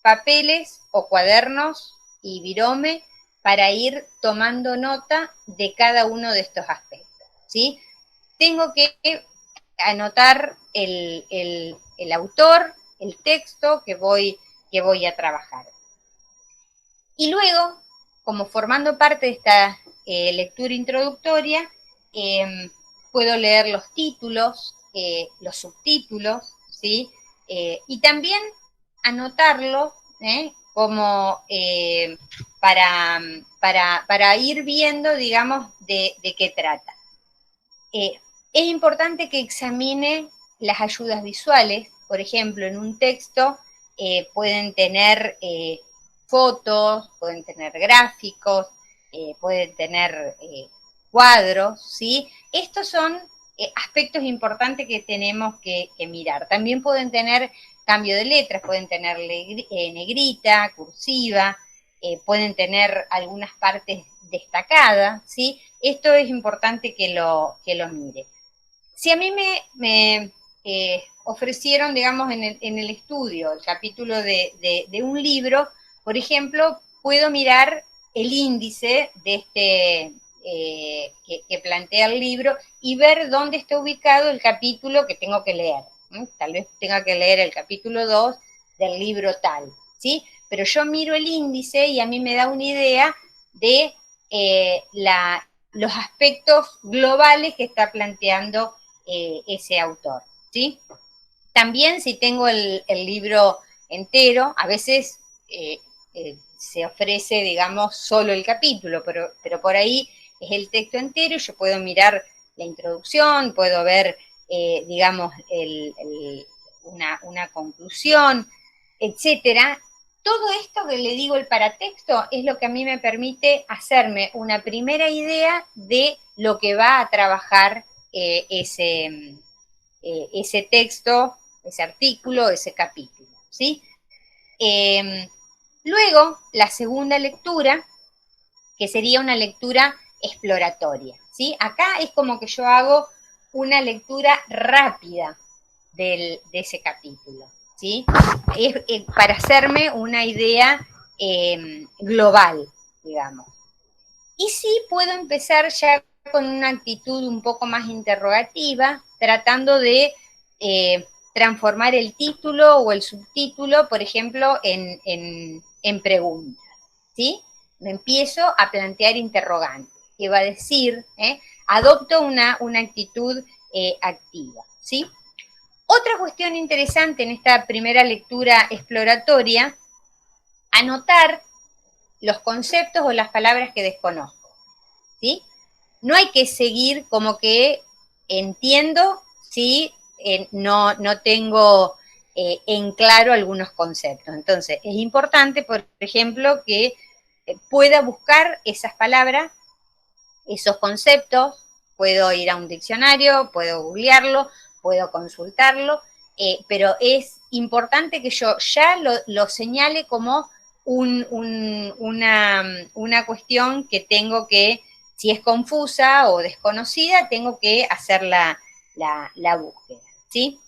papeles o cuadernos y virome para ir tomando nota de cada uno de estos aspectos, ¿sí? Tengo que anotar el autor, el texto que voy a trabajar. Y luego, como formando parte de esta lectura introductoria, puedo leer los títulos, los subtítulos, ¿sí? Y también anotarlo como para ir viendo, digamos, de qué trata. Es importante que examine las ayudas visuales. Por ejemplo, en un texto pueden tener fotos, pueden tener gráficos, pueden tener cuadros, ¿sí? Estos son aspectos importantes que tenemos que mirar. También pueden tener cambio de letras, pueden tener negrita, cursiva, pueden tener algunas partes destacadas, ¿sí? Esto es importante que lo mire. Si a mí me ofrecieron, digamos, en el estudio, el capítulo de un libro, por ejemplo, puedo mirar el índice de que plantea el libro y ver dónde está ubicado el capítulo que tengo que leer. Tal vez tenga que leer el capítulo 2 del libro tal, ¿sí? Pero yo miro el índice y a mí me da una idea de los aspectos globales que está planteando ese autor, ¿sí? También si tengo el libro entero, a veces se ofrece, digamos, solo el capítulo, pero por ahí es el texto entero y yo puedo mirar la introducción, puedo ver, digamos, una conclusión, etcétera. Todo esto que le digo el paratexto es lo que a mí me permite hacerme una primera idea de lo que va a trabajar ese texto, ese artículo, ese capítulo, ¿sí? Luego, la segunda lectura, que sería una lectura exploratoria, ¿sí? Acá es como que yo hago una lectura rápida de ese capítulo, ¿sí? Es para hacerme una idea global, digamos. Y sí puedo empezar ya con una actitud un poco más interrogativa, tratando de transformar el título o el subtítulo, por ejemplo, en preguntas, ¿sí? Me empiezo a plantear interrogantes. ¿Qué va a decir? Adopto una actitud activa, ¿sí? Otra cuestión interesante en esta primera lectura exploratoria, anotar los conceptos o las palabras que desconozco, ¿sí? No hay que seguir como que entiendo si no tengo en claro algunos conceptos. Entonces, es importante, por ejemplo, que pueda buscar esas palabras, esos conceptos, puedo ir a un diccionario, puedo googlearlo, puedo consultarlo, pero es importante que yo ya lo señale como una cuestión que tengo que, si es confusa o desconocida, tengo que hacer la búsqueda, ¿sí?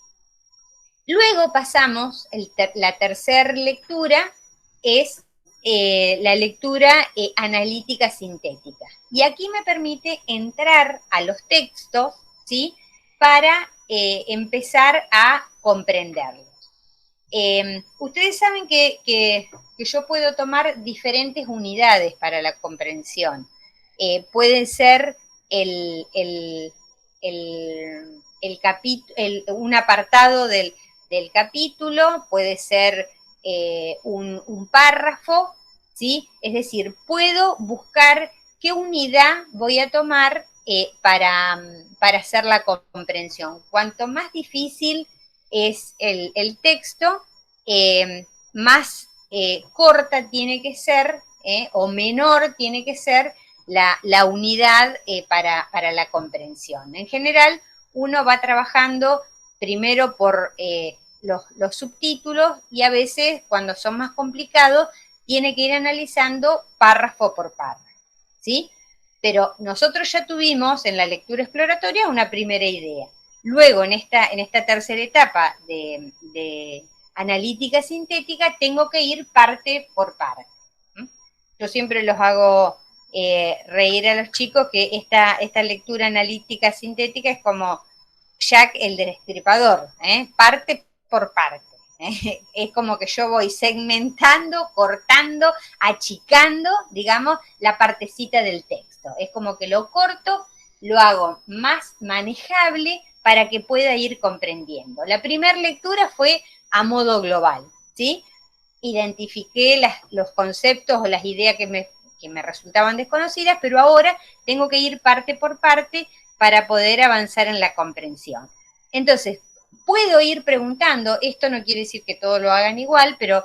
Luego pasamos, la tercera lectura es la lectura analítica sintética. Y aquí me permite entrar a los textos, ¿sí? Para empezar a comprenderlos. Ustedes saben que yo puedo tomar diferentes unidades para la comprensión. Pueden ser un apartado del capítulo, puede ser un párrafo, ¿sí? Es decir, puedo buscar qué unidad voy a tomar para hacer la comprensión. Cuanto más difícil es el texto, más corta tiene que ser, o menor tiene que ser la unidad para la comprensión. En general, uno va trabajando primero por los subtítulos y a veces, cuando son más complicados, tiene que ir analizando párrafo por párrafo, ¿sí? Pero nosotros ya tuvimos en la lectura exploratoria una primera idea. Luego, en esta tercera etapa de analítica sintética, tengo que ir parte por parte. Yo siempre los hago reír a los chicos que esta lectura analítica sintética es como Jack el Destripador, parte por parte. Es como que yo voy segmentando, cortando, achicando, digamos, la partecita del texto. Es como que lo corto, lo hago más manejable para que pueda ir comprendiendo. La primera lectura fue a modo global, ¿sí? Identifiqué los conceptos o las ideas que me resultaban desconocidas, pero ahora tengo que ir parte por parte para poder avanzar en la comprensión. Entonces, puedo ir preguntando, esto no quiere decir que todos lo hagan igual, pero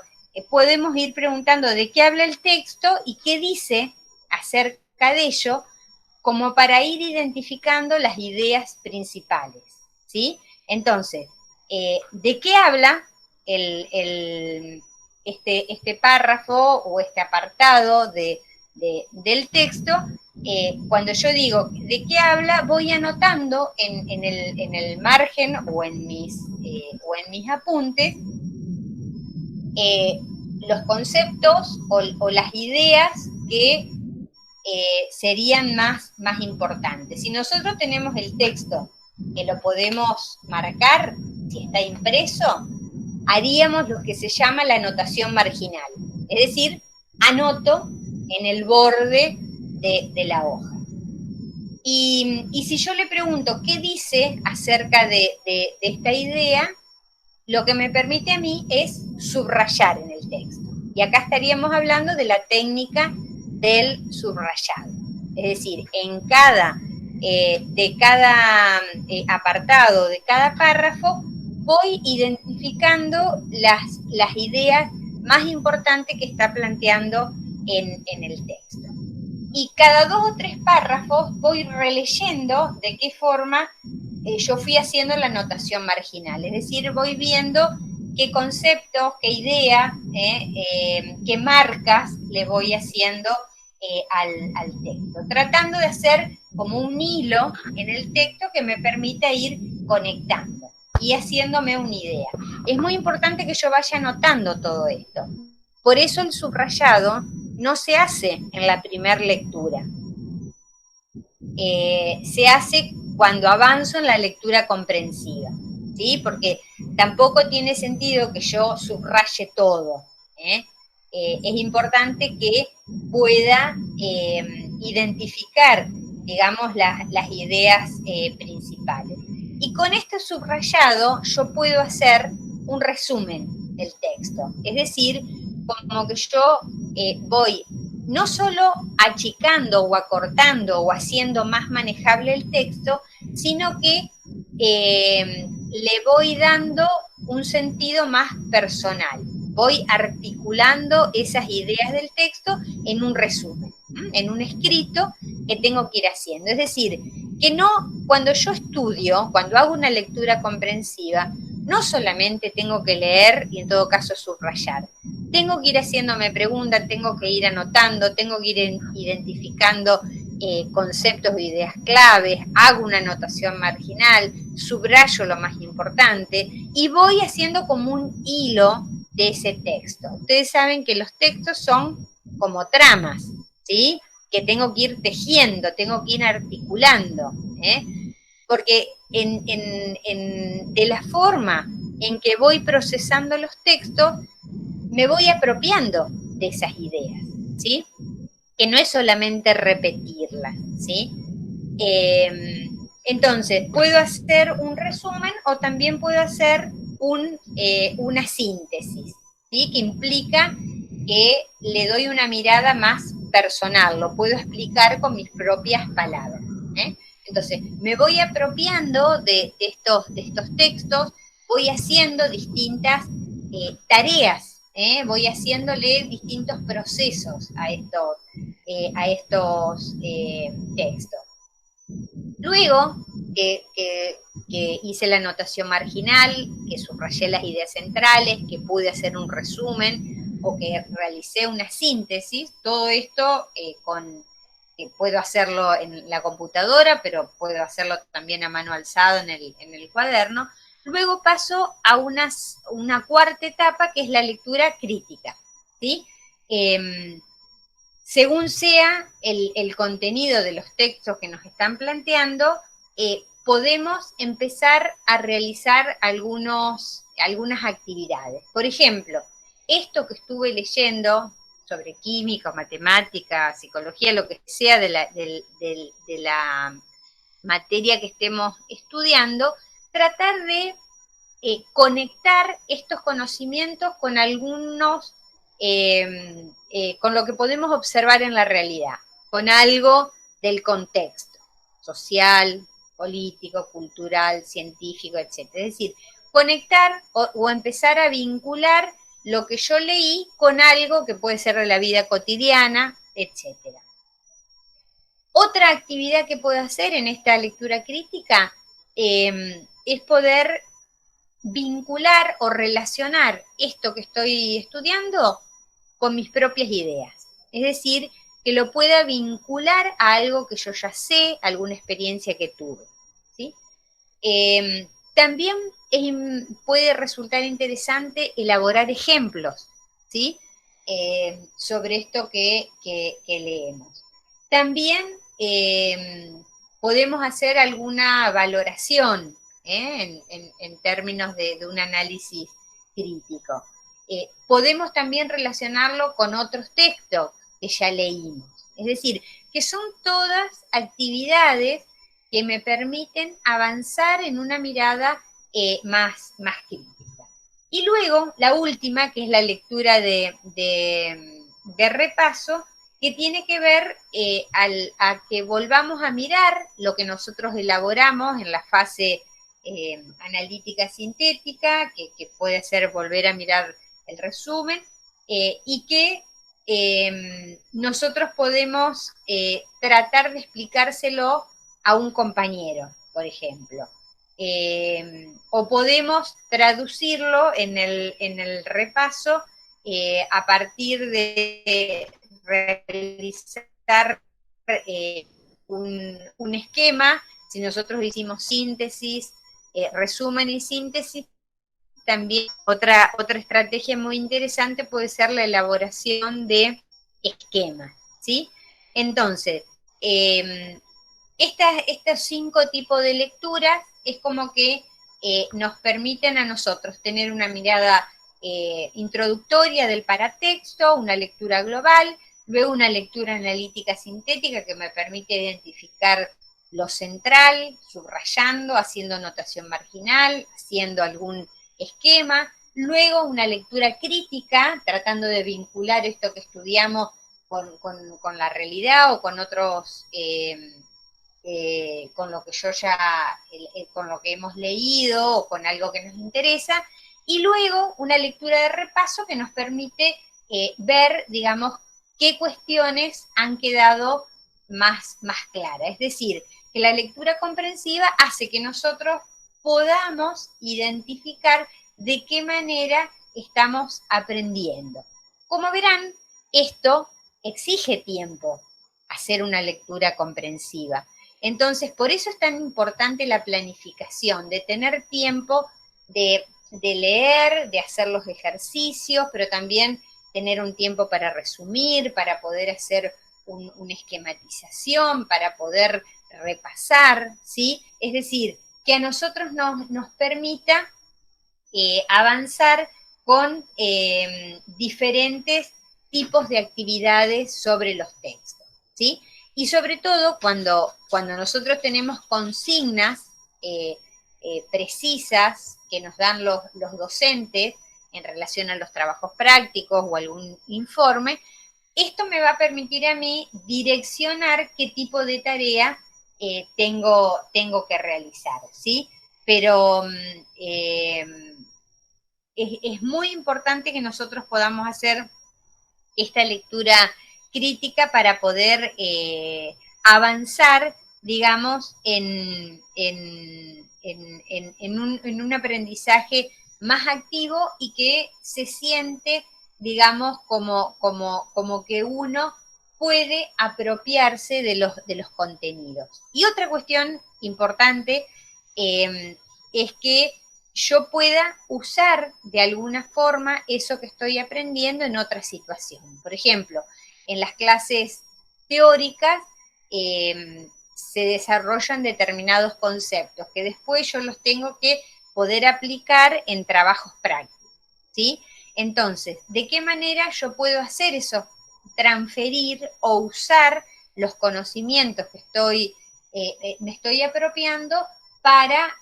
podemos ir preguntando de qué habla el texto y qué dice acerca de ello, como para ir identificando las ideas principales, ¿sí? Entonces, ¿de qué habla este párrafo o este apartado del texto? Cuando yo digo de qué habla, voy anotando en el margen o en mis apuntes los conceptos o las ideas que serían más importantes. Si nosotros tenemos el texto que lo podemos marcar, si está impreso, haríamos lo que se llama la anotación marginal. Es decir, anoto en el borde de la hoja. Y si yo le pregunto qué dice acerca de esta idea, lo que me permite a mí es subrayar en el texto. Y acá estaríamos hablando de la técnica del subrayado. Es decir, de cada apartado, de cada párrafo, voy identificando las ideas más importantes que está planteando en el texto. Y cada 2 o 3 párrafos voy releyendo de qué forma yo fui haciendo la anotación marginal. Es decir, voy viendo qué conceptos, qué ideas, qué marcas le voy haciendo al texto. Tratando de hacer como un hilo en el texto que me permita ir conectando y haciéndome una idea. Es muy importante que yo vaya anotando todo esto. Por eso el subrayado no se hace en la primera lectura. Se hace cuando avanzo en la lectura comprensiva, ¿sí? Porque tampoco tiene sentido que yo subraye todo. Es importante que pueda identificar, digamos, las ideas principales. Y con este subrayado yo puedo hacer un resumen del texto. Es decir, como que yo voy no solo achicando o acortando o haciendo más manejable el texto, sino que le voy dando un sentido más personal. Voy articulando esas ideas del texto en un resumen, en un escrito que tengo que ir haciendo. Es decir, que no, cuando yo estudio, cuando hago una lectura comprensiva, no solamente tengo que leer y en todo caso subrayar. tengo que ir haciéndome preguntas, tengo que ir anotando, tengo que ir identificando conceptos o ideas claves, hago una anotación marginal, subrayo lo más importante y voy haciendo como un hilo de ese texto. Ustedes saben que los textos son como tramas, ¿sí? Que tengo que ir tejiendo, tengo que ir articulando, porque de la forma en que voy procesando los textos, me voy apropiando de esas ideas, ¿sí? Que no es solamente repetirlas, ¿sí? Entonces, puedo hacer un resumen o también puedo hacer una síntesis, ¿sí? Que implica que le doy una mirada más personal, lo puedo explicar con mis propias palabras, ¿eh? Entonces, me voy apropiando de estos textos, voy haciendo distintas tareas, voy haciéndole distintos procesos a estos textos. Luego que hice la anotación marginal, que subrayé las ideas centrales, que pude hacer un resumen o que realicé una síntesis, todo esto puedo hacerlo en la computadora, pero puedo hacerlo también a mano alzada en el cuaderno. Luego paso a una cuarta etapa, que es la lectura crítica, ¿sí? Según sea el contenido de los textos que nos están planteando, podemos empezar a realizar algunas actividades. Por ejemplo, esto que estuve leyendo sobre química, matemática, psicología, lo que sea de la materia que estemos estudiando, tratar de conectar estos conocimientos con algunos con lo que podemos observar en la realidad, con algo del contexto social, político, cultural, científico, etc. Es decir, conectar o empezar a vincular lo que yo leí con algo que puede ser de la vida cotidiana, etc. Otra actividad que puedo hacer en esta lectura crítica es poder vincular o relacionar esto que estoy estudiando con mis propias ideas. Es decir, que lo pueda vincular a algo que yo ya sé, alguna experiencia que tuve, ¿sí? También puede resultar interesante elaborar ejemplos, ¿sí? Sobre esto que leemos. También podemos hacer alguna valoración en términos de un análisis crítico. Podemos también relacionarlo con otros textos que ya leímos. Es decir, que son todas actividades que me permiten avanzar en una mirada más crítica. Y luego, la última, que es la lectura de repaso, que tiene que ver a que volvamos a mirar lo que nosotros elaboramos en la fase analítica sintética, que puede ser volver a mirar el resumen, y que nosotros podemos tratar de explicárselo a un compañero, por ejemplo. O podemos traducirlo en el repaso a partir de realizar un esquema. Si nosotros hicimos síntesis, resumen y síntesis, también otra estrategia muy interesante puede ser la elaboración de esquemas, ¿sí? Entonces, estos 5 tipos de lecturas es como que nos permiten a nosotros tener una mirada introductoria del paratexto, una lectura global, luego una lectura analítica sintética que me permite identificar lo central, subrayando, haciendo anotación marginal, haciendo algún esquema, luego una lectura crítica, tratando de vincular esto que estudiamos con la realidad o con otros, con lo que con lo que hemos leído o con algo que nos interesa, y luego una lectura de repaso que nos permite ver, digamos, qué cuestiones han quedado más claras. Es decir, que la lectura comprensiva hace que nosotros podamos identificar de qué manera estamos aprendiendo. Como verán, esto exige tiempo, hacer una lectura comprensiva. Entonces, por eso es tan importante la planificación, de tener tiempo de leer, de hacer los ejercicios, pero también tener un tiempo para resumir, para poder hacer una esquematización, para poder repasar, ¿sí? Es decir, que a nosotros nos permita avanzar con diferentes tipos de actividades sobre los textos, ¿sí? Y sobre todo cuando nosotros tenemos consignas precisas que nos dan los docentes en relación a los trabajos prácticos o algún informe, esto me va a permitir a mí direccionar qué tipo de tarea tengo que realizar, ¿sí? Pero es muy importante que nosotros podamos hacer esta lectura crítica para poder avanzar, digamos, en un aprendizaje más activo y que se siente, digamos, como que uno puede apropiarse de los contenidos. Y otra cuestión importante es que yo pueda usar de alguna forma eso que estoy aprendiendo en otra situación. Por ejemplo, en las clases teóricas se desarrollan determinados conceptos que después yo los tengo que poder aplicar en trabajos prácticos, ¿sí? Entonces, ¿de qué manera yo puedo hacer eso? Transferir o usar los conocimientos que me estoy apropiando para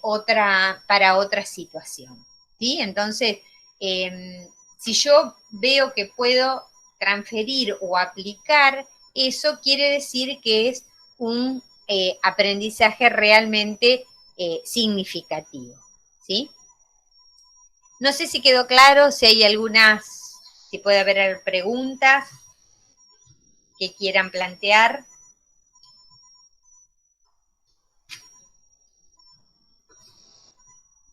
otra situación, ¿sí? Entonces, si yo veo que puedo transferir o aplicar eso, quiere decir que es un aprendizaje realmente significativo, ¿sí? No sé si quedó claro, si hay si puede haber preguntas que quieran plantear.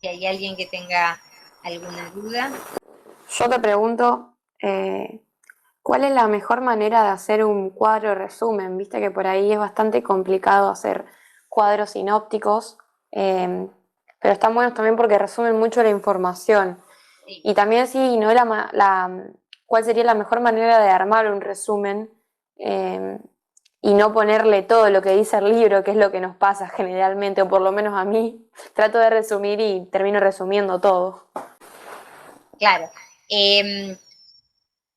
Si hay alguien que tenga alguna duda. Yo te pregunto, ¿cuál es la mejor manera de hacer un cuadro resumen? Viste que por ahí es bastante complicado hacer cuadros sinópticos, pero están buenos también porque resumen mucho la información. Sí. Y también sí, ¿no? ¿Cuál sería la mejor manera de armar un resumen y no ponerle todo lo que dice el libro, que es lo que nos pasa generalmente, o por lo menos a mí? Trato de resumir y termino resumiendo todo. Claro.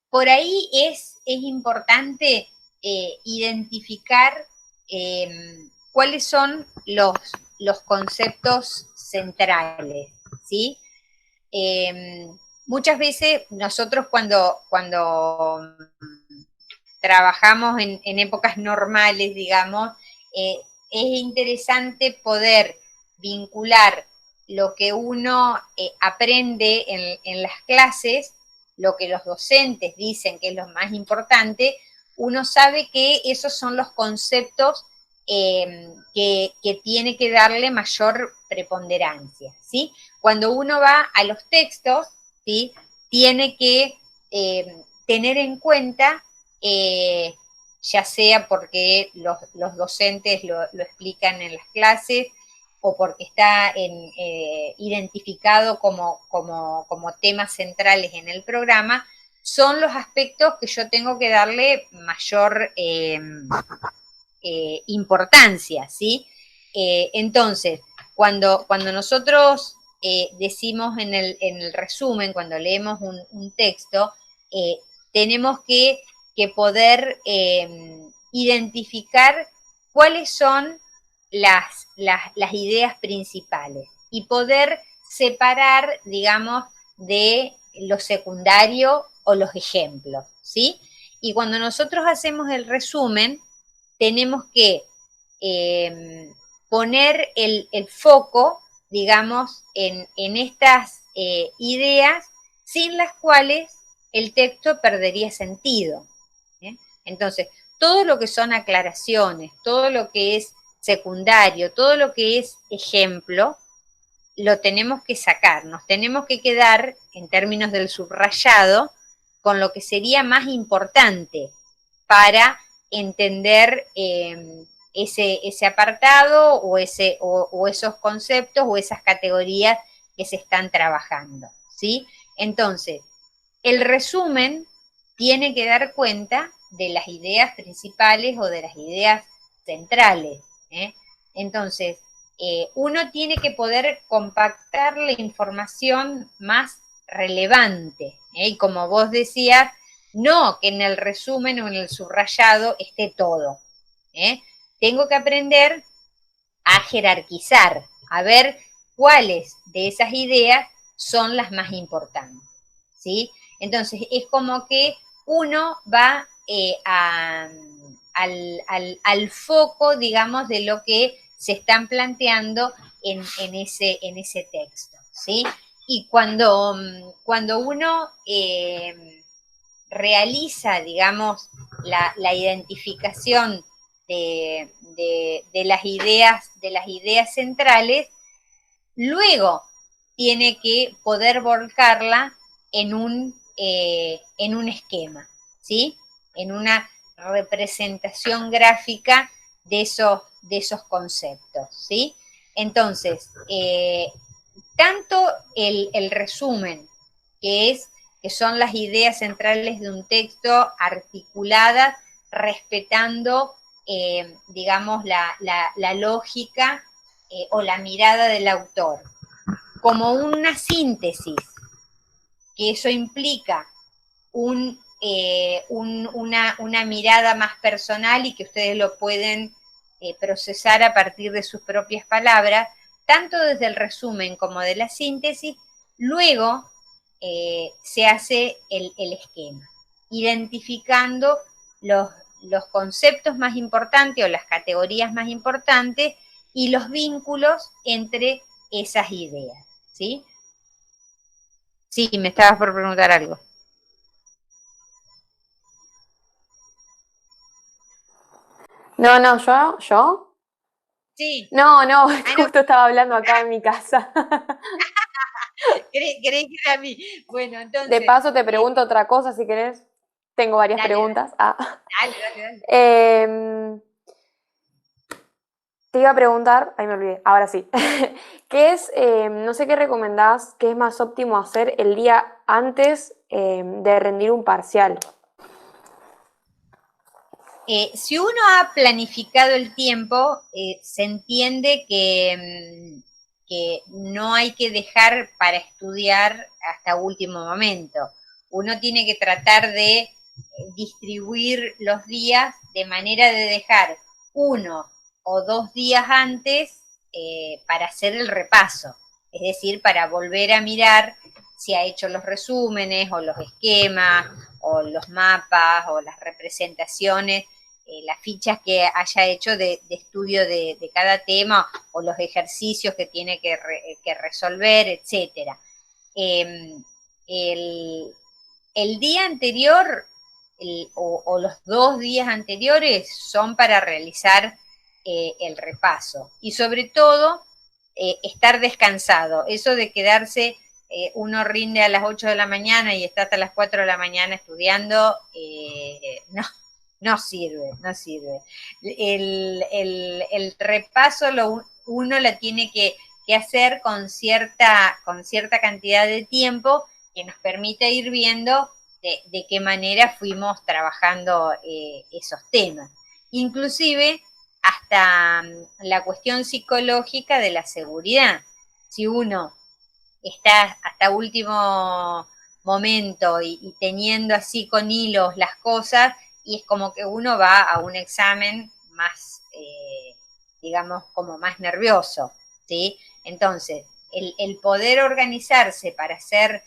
Por ahí es importante identificar cuáles son los conceptos centrales, ¿sí? Muchas veces nosotros cuando trabajamos en épocas normales, digamos, es interesante poder vincular lo que uno aprende en las clases, lo que los docentes dicen que es lo más importante, uno sabe que esos son los conceptos que tiene que darle mayor preponderancia, ¿sí? Cuando uno va a los textos, ¿sí? Tiene que tener en cuenta, ya sea porque los docentes lo explican en las clases o porque está identificado como temas centrales en el programa, son los aspectos que yo tengo que darle mayor importancia, ¿sí? Entonces, cuando nosotros decimos en el resumen, cuando leemos un texto, tenemos que poder identificar cuáles son las ideas principales y poder separar, digamos, de lo secundario o los ejemplos, ¿sí? Y cuando nosotros hacemos el resumen, tenemos que poner el foco, digamos, en estas ideas sin las cuales el texto perdería sentido. Entonces, todo lo que son aclaraciones, todo lo que es secundario, todo lo que es ejemplo, lo tenemos que sacar, nos tenemos que quedar, en términos del subrayado, con lo que sería más importante para entender ese apartado o esos conceptos o esas categorías que se están trabajando, ¿sí? Entonces, el resumen tiene que dar cuenta de las ideas principales o de las ideas centrales, ¿eh? Entonces, uno tiene que poder compactar la información más relevante, ¿eh? Y como vos decías, no que en el resumen o en el subrayado esté todo, ¿eh? Tengo que aprender a jerarquizar, a ver cuáles de esas ideas son las más importantes, ¿sí? Entonces, es como que uno va al foco, digamos, de lo que se están planteando en ese texto, ¿sí? Y cuando uno realiza, digamos, la identificación de las ideas centrales, luego tiene que poder volcarla en un esquema, ¿sí? En una representación gráfica de esos conceptos, ¿sí? Entonces, tanto el resumen, que son las ideas centrales de un texto articuladas, respetando, digamos, la lógica o la mirada del autor, como una síntesis, que eso implica una mirada más personal y que ustedes lo pueden procesar a partir de sus propias palabras, tanto desde el resumen como de la síntesis. Luego se hace el esquema, identificando los conceptos más importantes o las categorías más importantes y los vínculos entre esas ideas, ¿sí? Sí, me estabas por preguntar algo. No, yo. Sí. No, Ah, no, justo estaba hablando acá en mi casa. creí que era a mí. Bueno, De entonces, paso te pregunto otra cosa si querés. Tengo varias dale, preguntas. dale. Em, Te iba a preguntar, ahí me olvidé, ahora sí. ¿Qué es, no sé qué recomendás, qué es más óptimo hacer el día antes de rendir un parcial? Si uno ha planificado el tiempo, se entiende que no hay que dejar para estudiar hasta último momento. Uno tiene que tratar de distribuir los días de manera de dejar 1 o 2 días antes para hacer el repaso, es decir, para volver a mirar si ha hecho los resúmenes o los esquemas o los mapas o las representaciones, las fichas que haya hecho de estudio de cada tema o los ejercicios que tiene que resolver, etcétera. El, el día anterior o los 2 días anteriores son para realizar el repaso y sobre todo estar descansado. Eso de quedarse, uno rinde a las 8 de la mañana y está hasta las 4 de la mañana estudiando, no sirve, no sirve. El repaso uno la tiene que hacer con cierta cantidad de tiempo que nos permite ir viendo de qué manera fuimos trabajando esos temas. Inclusive hasta la cuestión psicológica de la seguridad. Si uno está hasta último momento y teniendo así con hilos las cosas, y es como que uno va a un examen más, digamos, como más nervioso, ¿sí? Entonces, el poder organizarse para hacer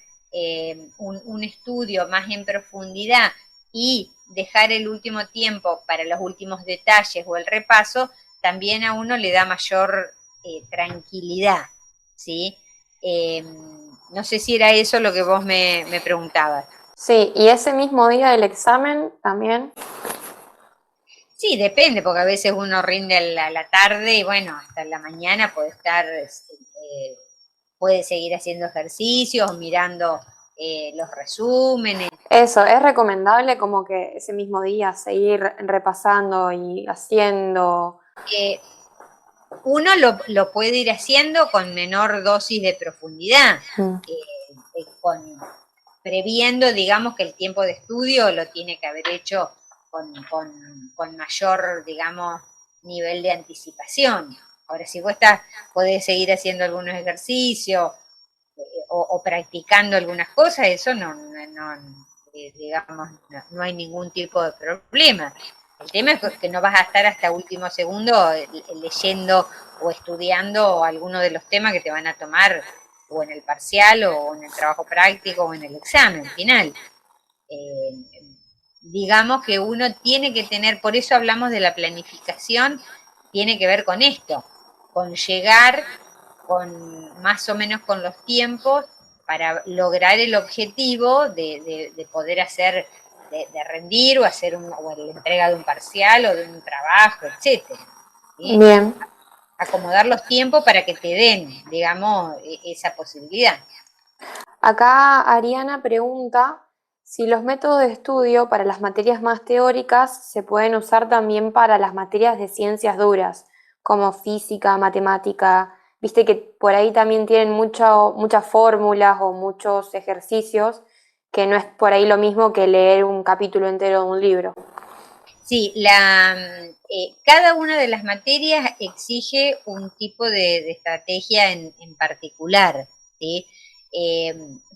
un estudio más en profundidad y dejar el último tiempo para los últimos detalles o el repaso, también a uno le da mayor tranquilidad, ¿sí? No sé si era eso lo que vos me preguntabas. Sí, y ese mismo día del examen también. Sí, depende, porque a veces uno rinde a la tarde y bueno, hasta la mañana puede estar, puede seguir haciendo ejercicios, mirando los resúmenes. Eso, es recomendable como que ese mismo día seguir repasando y haciendo. Uno lo puede ir haciendo con menor dosis de profundidad, previendo, digamos, que el tiempo de estudio lo tiene que haber hecho con mayor, digamos, nivel de anticipación. Ahora, si vos podés seguir haciendo algunos ejercicios o practicando algunas cosas, eso digamos, no hay ningún tipo de problema. El tema es que no vas a estar hasta último segundo leyendo o estudiando alguno de los temas que te van a tomar o en el parcial o en el trabajo práctico o en el examen final. Digamos que uno tiene que tener, por eso hablamos de la planificación, tiene que ver con esto, con llegar con más o menos con los tiempos para lograr el objetivo de poder hacer, de rendir o hacer o la entrega de un parcial o de un trabajo, etcétera. ¿Sí? Bien. Acomodar los tiempos para que te den, digamos, esa posibilidad. Acá Ariana pregunta si los métodos de estudio para las materias más teóricas se pueden usar también para las materias de ciencias duras, como física, matemática. Viste que por ahí también tienen muchas fórmulas o muchos ejercicios, que no es por ahí lo mismo que leer un capítulo entero de un libro. Sí, cada una de las materias exige un tipo de estrategia en particular, ¿sí?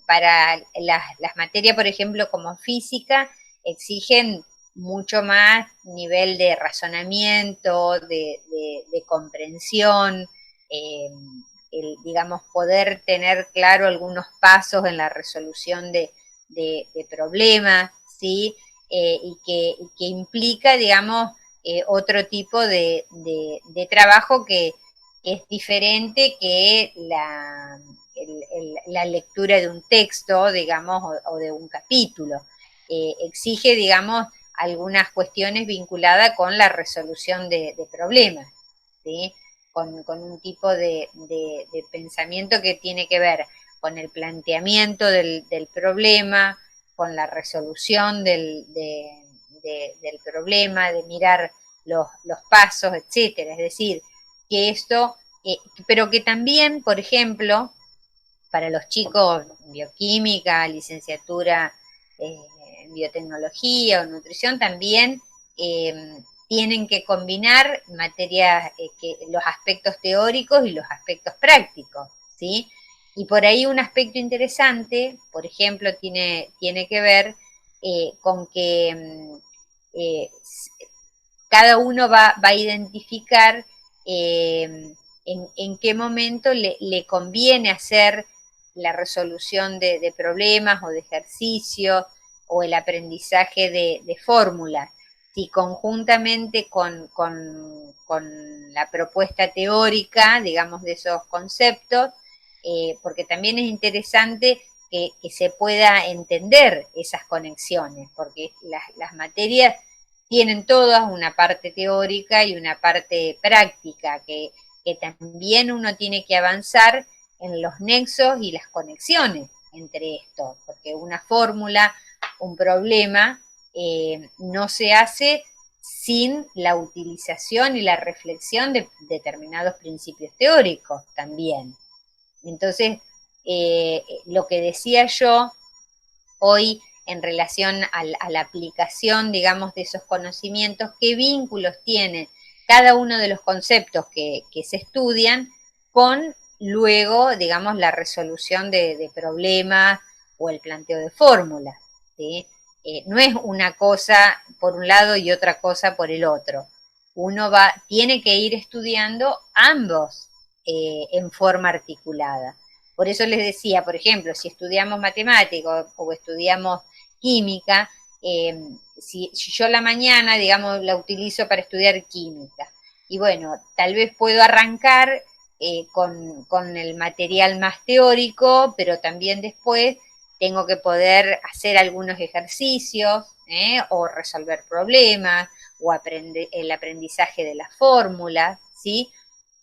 Para las materias, por ejemplo, como física, exigen mucho más nivel de razonamiento, de comprensión, digamos, poder tener claro algunos pasos en la resolución de problemas, ¿sí? Y que implica, digamos, otro tipo de trabajo que es diferente que la lectura de un texto, digamos, o de un capítulo. Exige, digamos, algunas cuestiones vinculadas con la resolución de problemas, ¿sí? Con un tipo de pensamiento que tiene que ver con el planteamiento del problema, con la resolución del problema, de mirar los pasos, etcétera. Es decir, que esto, pero que también, por ejemplo, para los chicos, bioquímica, licenciatura en biotecnología o nutrición, también tienen que combinar materias, los aspectos teóricos y los aspectos prácticos, ¿sí? Y por ahí un aspecto interesante, por ejemplo, tiene que ver con que cada uno va a identificar en qué momento le conviene hacer la resolución de problemas o de ejercicios o el aprendizaje de fórmulas. Si conjuntamente con la propuesta teórica, digamos, de esos conceptos, porque también es interesante que se pueda entender esas conexiones, porque las materias tienen todas una parte teórica y una parte práctica, que también uno tiene que avanzar en los nexos y las conexiones entre esto, porque una fórmula, un problema, no se hace sin la utilización y la reflexión de determinados principios teóricos también. Entonces, lo que decía yo hoy en relación a la aplicación, digamos, de esos conocimientos, qué vínculos tienen cada uno de los conceptos que se estudian con luego, digamos, la resolución de problemas o el planteo de fórmulas, ¿sí? No es una cosa por un lado y otra cosa por el otro. Uno tiene que ir estudiando ambos en forma articulada. Por eso les decía, por ejemplo, si estudiamos matemáticas o estudiamos química, si yo la mañana, digamos, la utilizo para estudiar química, y bueno, tal vez puedo arrancar con el material más teórico, pero también después tengo que poder hacer algunos ejercicios, o resolver problemas, o el aprendizaje de las fórmulas, ¿sí?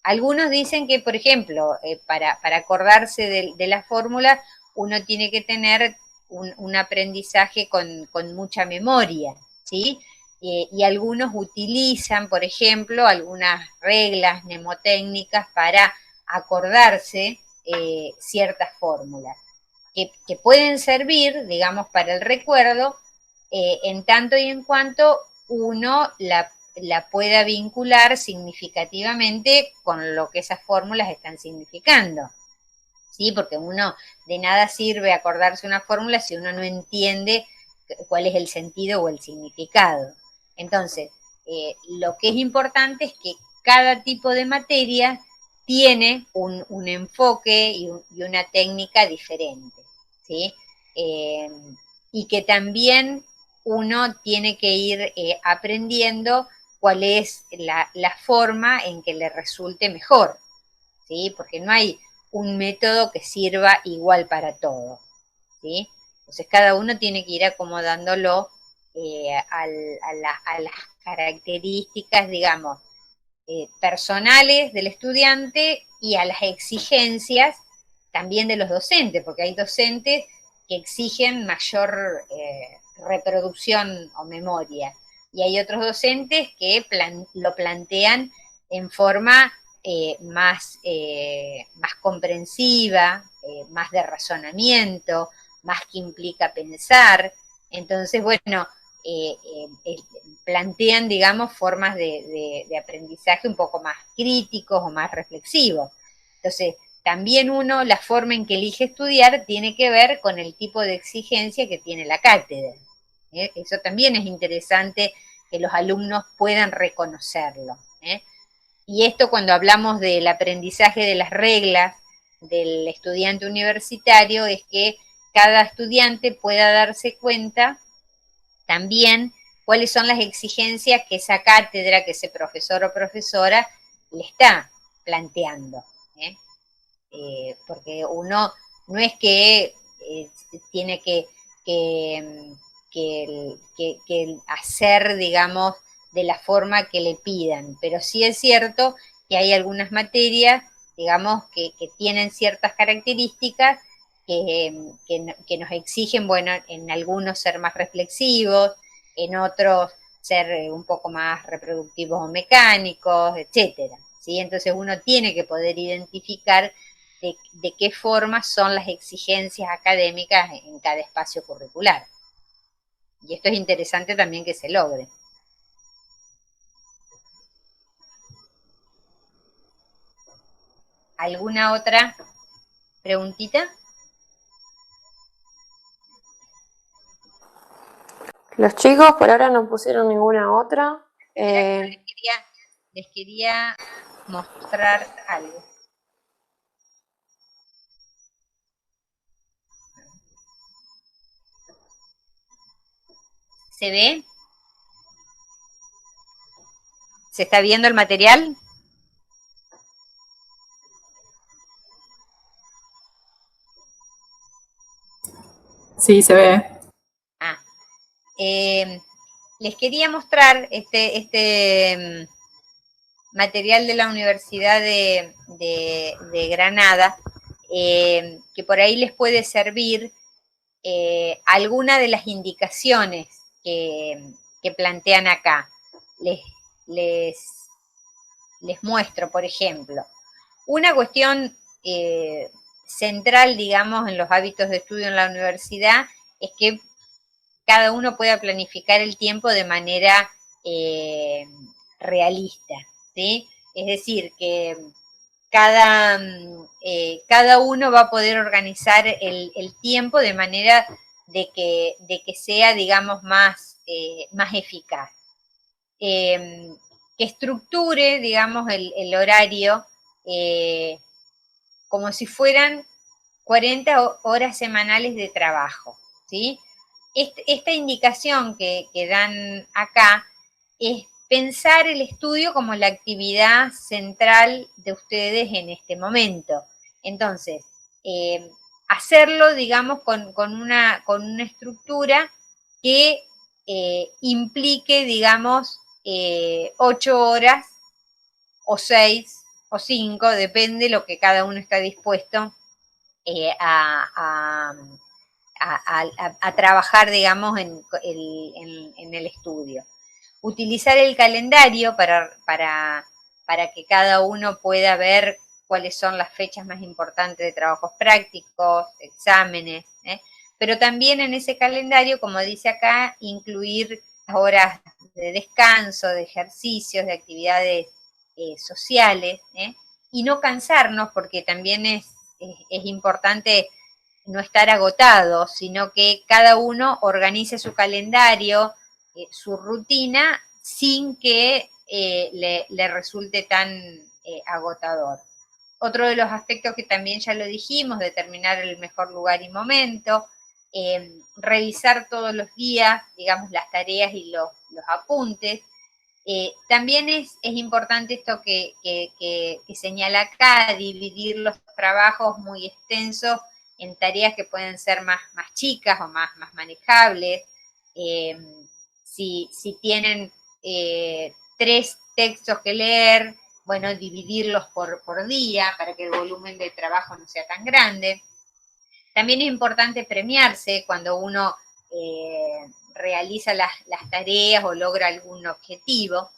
Algunos dicen que, por ejemplo, para acordarse de la fórmula, uno tiene que tener un aprendizaje con mucha memoria, ¿sí? Y algunos utilizan, por ejemplo, algunas reglas mnemotécnicas para acordarse ciertas fórmulas, que pueden servir, digamos, para el recuerdo, en tanto y en cuanto uno la pueda vincular significativamente con lo que esas fórmulas están significando. ¿Sí? Porque uno de nada sirve acordarse una fórmula si uno no entiende cuál es el sentido o el significado. Entonces, lo que es importante es que cada tipo de materia tiene un enfoque y una técnica diferente, ¿sí? Y que también uno tiene que ir aprendiendo cuál es la forma en que le resulte mejor, ¿sí? Porque no hay un método que sirva igual para todo, ¿sí? Entonces cada uno tiene que ir acomodándolo a las características, digamos, personales del estudiante y a las exigencias también de los docentes, porque hay docentes que exigen mayor reproducción o memoria, y hay otros docentes que lo plantean en forma más comprensiva, más de razonamiento, más que implica pensar. Entonces, bueno, eh, eh, plantean, digamos, formas de aprendizaje un poco más críticos o más reflexivos. Entonces, también uno, la forma en que elige estudiar tiene que ver con el tipo de exigencia que tiene la cátedra. Eso también es interesante que los alumnos puedan reconocerlo. Y esto cuando hablamos del aprendizaje de las reglas del estudiante universitario es que cada estudiante pueda darse cuenta también cuáles son las exigencias que esa cátedra, que ese profesor o profesora le está planteando. ¿eh? Porque uno no es que tiene que, que hacer, digamos, de la forma que le pidan, pero sí es cierto que hay algunas materias, digamos, que tienen ciertas características que nos exigen, bueno, en algunos ser más reflexivos, en otros ser un poco más reproductivos o mecánicos, etcétera. ¿Sí? Entonces uno tiene que poder identificar de qué forma son las exigencias académicas en cada espacio curricular. Y esto es interesante también que se logre. ¿Alguna otra preguntita? Los chicos por ahora no pusieron ninguna otra. Les quería mostrar algo. ¿Se ve? ¿Se está viendo el material? Sí, se ve. Ah, les quería mostrar este material de la Universidad de Granada, que por ahí les puede servir alguna de las indicaciones que plantean acá. Les, les, les muestro, por ejemplo, una cuestión central, digamos, en los hábitos de estudio en la universidad es que cada uno pueda planificar el tiempo de manera realista, ¿sí? Es decir, que cada uno va a poder organizar el tiempo de manera de que sea, digamos, más eficaz. Que estructure, digamos, el horario como si fueran 40 horas semanales de trabajo, ¿sí? Esta indicación que dan acá es pensar el estudio como la actividad central de ustedes en este momento. Entonces, hacerlo, digamos, con una estructura que implique, digamos, 8 horas o 6 o 5, depende lo que cada uno está dispuesto a trabajar, digamos, en el estudio. Utilizar el calendario para que cada uno pueda ver cuáles son las fechas más importantes de trabajos prácticos, exámenes, pero también en ese calendario, como dice acá, incluir horas de descanso, de ejercicios, de actividades sociales, y no cansarnos, porque también es importante no estar agotados, sino que cada uno organice su calendario, su rutina, sin que le resulte tan agotador. Otro de los aspectos que también ya lo dijimos, determinar el mejor lugar y momento, revisar todos los días, digamos, las tareas y los apuntes. También es importante esto que señala acá, dividir los trabajos muy extensos en tareas que pueden ser más chicas o más manejables. Si tienen 3 textos que leer, bueno, dividirlos por día para que el volumen de trabajo no sea tan grande. También es importante premiarse cuando uno realiza las tareas o logra algún objetivo.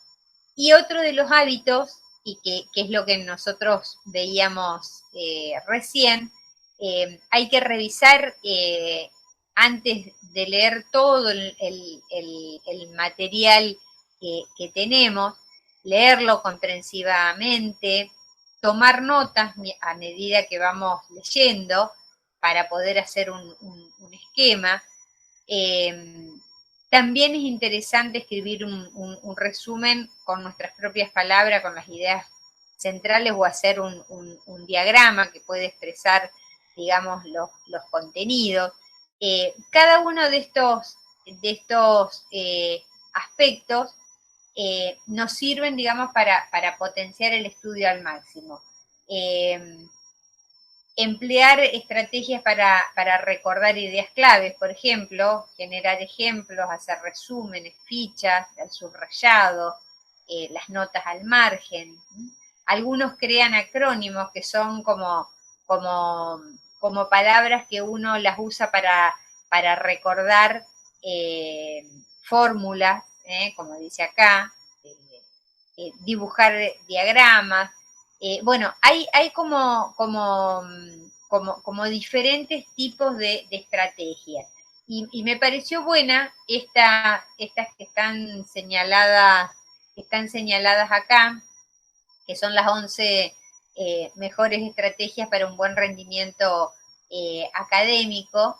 Y otro de los hábitos, y que es lo que nosotros veíamos recién, hay que revisar antes de leer todo el material que tenemos, leerlo comprensivamente, tomar notas a medida que vamos leyendo para poder hacer un esquema. También es interesante escribir un resumen con nuestras propias palabras, con las ideas centrales, o hacer un diagrama que puede expresar, digamos, los contenidos. Cada uno de estos aspectos nos sirven, digamos, para potenciar el estudio al máximo. Emplear estrategias para recordar ideas claves, por ejemplo, generar ejemplos, hacer resúmenes, fichas, el subrayado, las notas al margen. Algunos crean acrónimos que son como palabras que uno las usa para recordar fórmulas, como dice acá, dibujar diagramas. Bueno, hay como diferentes tipos de estrategias. Y me pareció buena estas que están señaladas acá, que son las 11 mejores estrategias para un buen rendimiento académico.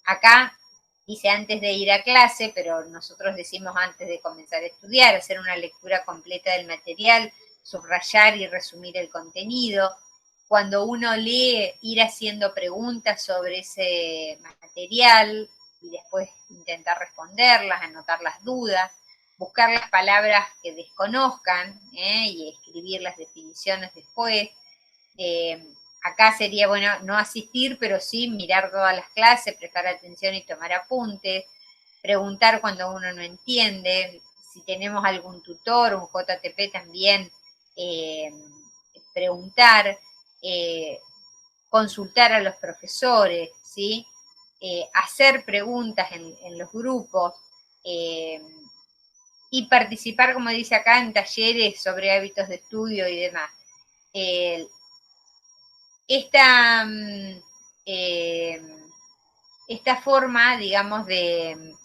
Acá dice antes de ir a clase, pero nosotros decimos antes de comenzar a estudiar, hacer una lectura completa del material, subrayar y resumir el contenido. Cuando uno lee, ir haciendo preguntas sobre ese material y después intentar responderlas, anotar las dudas, buscar las palabras que desconozcan y escribir las definiciones después. Acá sería, bueno, no asistir, pero sí mirar todas las clases, prestar atención y tomar apuntes, preguntar cuando uno no entiende, si tenemos algún tutor, un JTP también, preguntar, consultar a los profesores, ¿sí? Hacer preguntas en los grupos, y participar, como dice acá, en talleres sobre hábitos de estudio y demás. Esta forma, digamos, de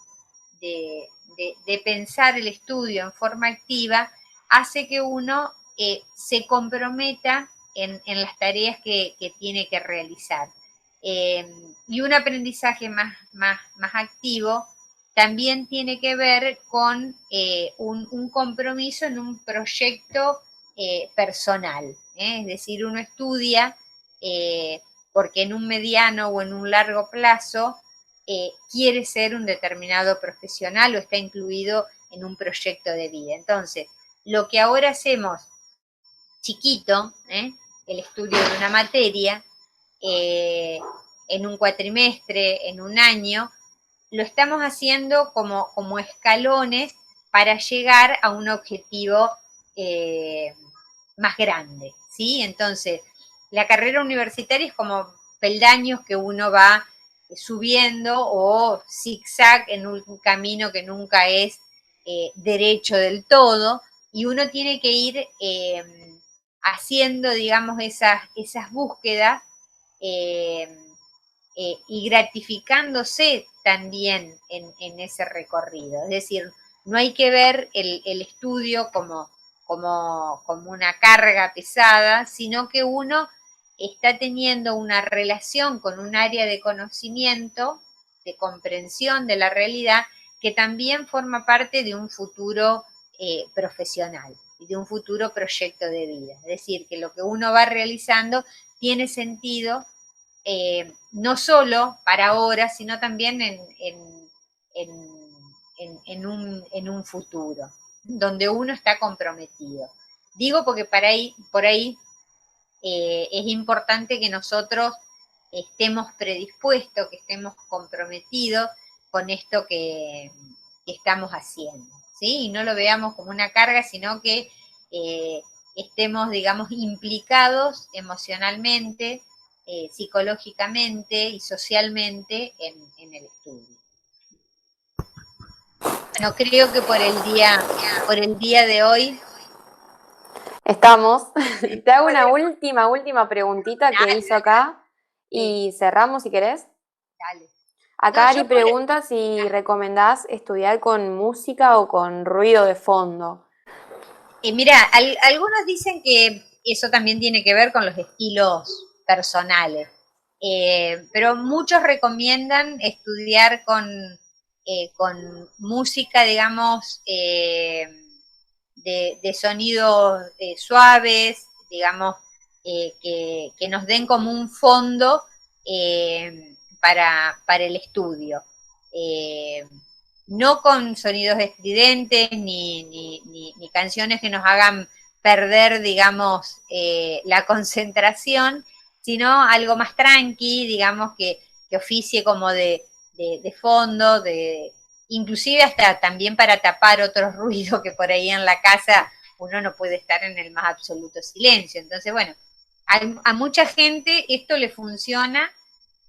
pensar el estudio en forma activa hace que uno se comprometa en las tareas que tiene que realizar. Y un aprendizaje más activo también tiene que ver con un compromiso en un proyecto personal. Es decir, uno estudia porque en un mediano o en un largo plazo quiere ser un determinado profesional o está incluido en un proyecto de vida. Entonces, lo que ahora hacemos chiquito, el estudio de una materia, en un cuatrimestre, en un año, lo estamos haciendo como escalones para llegar a un objetivo más grande, ¿sí? Entonces, la carrera universitaria es como peldaños que uno va subiendo o zigzag en un camino que nunca es derecho del todo, y uno tiene que ir haciendo, digamos, esas búsquedas eh, y gratificándose también en ese recorrido. Es decir, no hay que ver el estudio como una carga pesada, sino que uno está teniendo una relación con un área de conocimiento, de comprensión de la realidad, que también forma parte de un futuro profesional y de un futuro proyecto de vida. Es decir, que lo que uno va realizando tiene sentido no solo para ahora, sino también en un futuro, donde uno está comprometido. Digo porque por ahí es importante que nosotros estemos predispuestos, que estemos comprometidos con esto que estamos haciendo, ¿sí? Y no lo veamos como una carga, sino que estemos, digamos, implicados emocionalmente, psicológicamente y socialmente en el estudio. Bueno, creo que por el día de hoy Estamos. Te hago una última preguntita que hizo acá y cerramos si querés. dale. Acá No, Ari pregunta si recomendás estudiar con música o con ruido de fondo. Mira, algunos dicen que eso también tiene que ver con los estilos personales, pero muchos recomiendan estudiar con música, digamos, de sonidos suaves, digamos, que nos den como un fondo para el estudio. No con sonidos estridentes ni canciones que nos hagan perder, digamos, la concentración, sino algo más tranqui, digamos, que oficie como de fondo, inclusive hasta también para tapar otros ruidos que por ahí en la casa uno no puede estar en el más absoluto silencio. Entonces, bueno, a mucha gente esto le funciona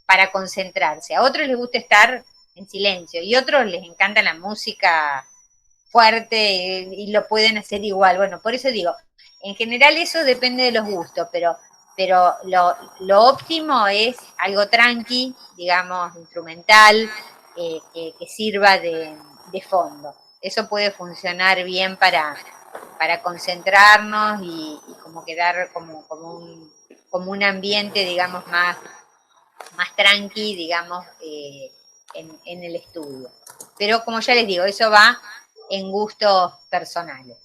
para concentrarse, a otros les gusta estar en silencio y a otros les encanta la música fuerte y lo pueden hacer igual. Bueno, por eso digo, en general eso depende de los gustos, pero lo óptimo es algo tranqui, digamos, instrumental, que sirva de fondo. Eso puede funcionar bien para concentrarnos y como quedar como un ambiente, digamos, más tranqui, digamos, en el estudio. Pero como ya les digo, eso va en gustos personales.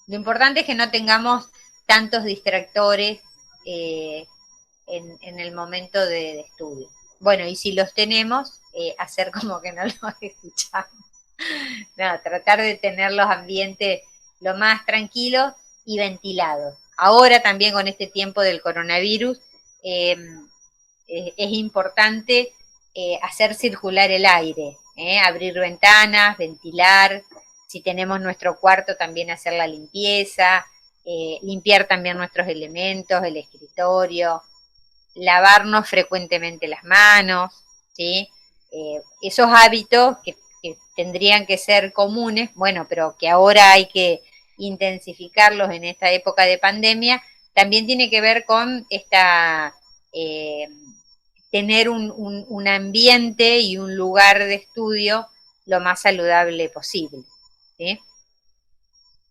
Lo importante es que no tengamos tantos distractores en el momento de estudio. Bueno, y si los tenemos, hacer como que no los escuchamos. No, tratar de tener los ambientes lo más tranquilos y ventilados. Ahora también con este tiempo del coronavirus, es importante hacer circular el aire, abrir ventanas, ventilar, si tenemos nuestro cuarto también hacer la limpieza, limpiar también nuestros elementos, el escritorio, lavarnos frecuentemente las manos, ¿sí? Esos hábitos que tendrían que ser comunes, bueno, pero que ahora hay que intensificarlos en esta época de pandemia, también tiene que ver con tener un ambiente y un lugar de estudio lo más saludable posible, ¿sí?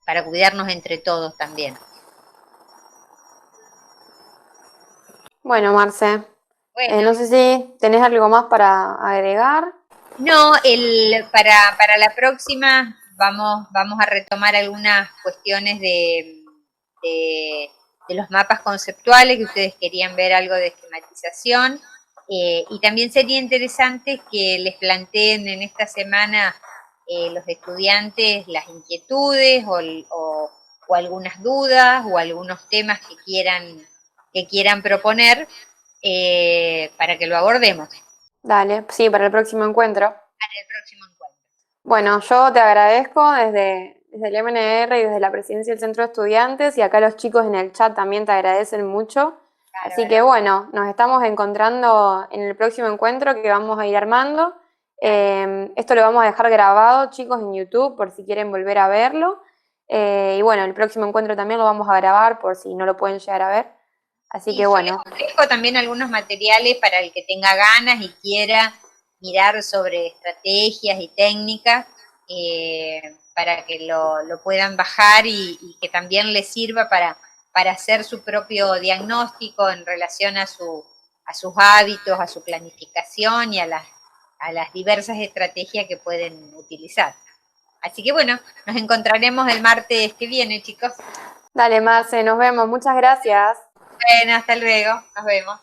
Para cuidarnos entre todos también. Bueno, Marce, Bueno, no sé si tenés algo más para agregar. no, para la próxima vamos a retomar algunas cuestiones de los mapas conceptuales, que ustedes querían ver algo de esquematización, y también sería interesante que les planteen en esta semana los estudiantes las inquietudes o algunas dudas o algunos temas que quieran proponer para que lo abordemos Dale, sí, para el próximo encuentro. en el próximo encuentro. Bueno, yo te agradezco desde el MNR y desde la presidencia del Centro de Estudiantes y acá los chicos en el chat también te agradecen mucho Así que bueno, nos estamos encontrando en el próximo encuentro que vamos a ir armando. Esto lo vamos a dejar grabado, chicos, en YouTube por si quieren volver a verlo. Y bueno, el próximo encuentro también lo vamos a grabar por si no lo pueden llegar a ver. Así que bueno. Yo les dejo también algunos materiales para el que tenga ganas y quiera mirar sobre estrategias y técnicas, para que lo puedan bajar y que también les sirva para hacer su propio diagnóstico en relación a sus hábitos, a su planificación y a las diversas estrategias que pueden utilizar. Así que bueno, nos encontraremos el martes que viene, chicos. Dale, Marce, nos vemos. Muchas gracias. Bueno, hasta luego, nos vemos.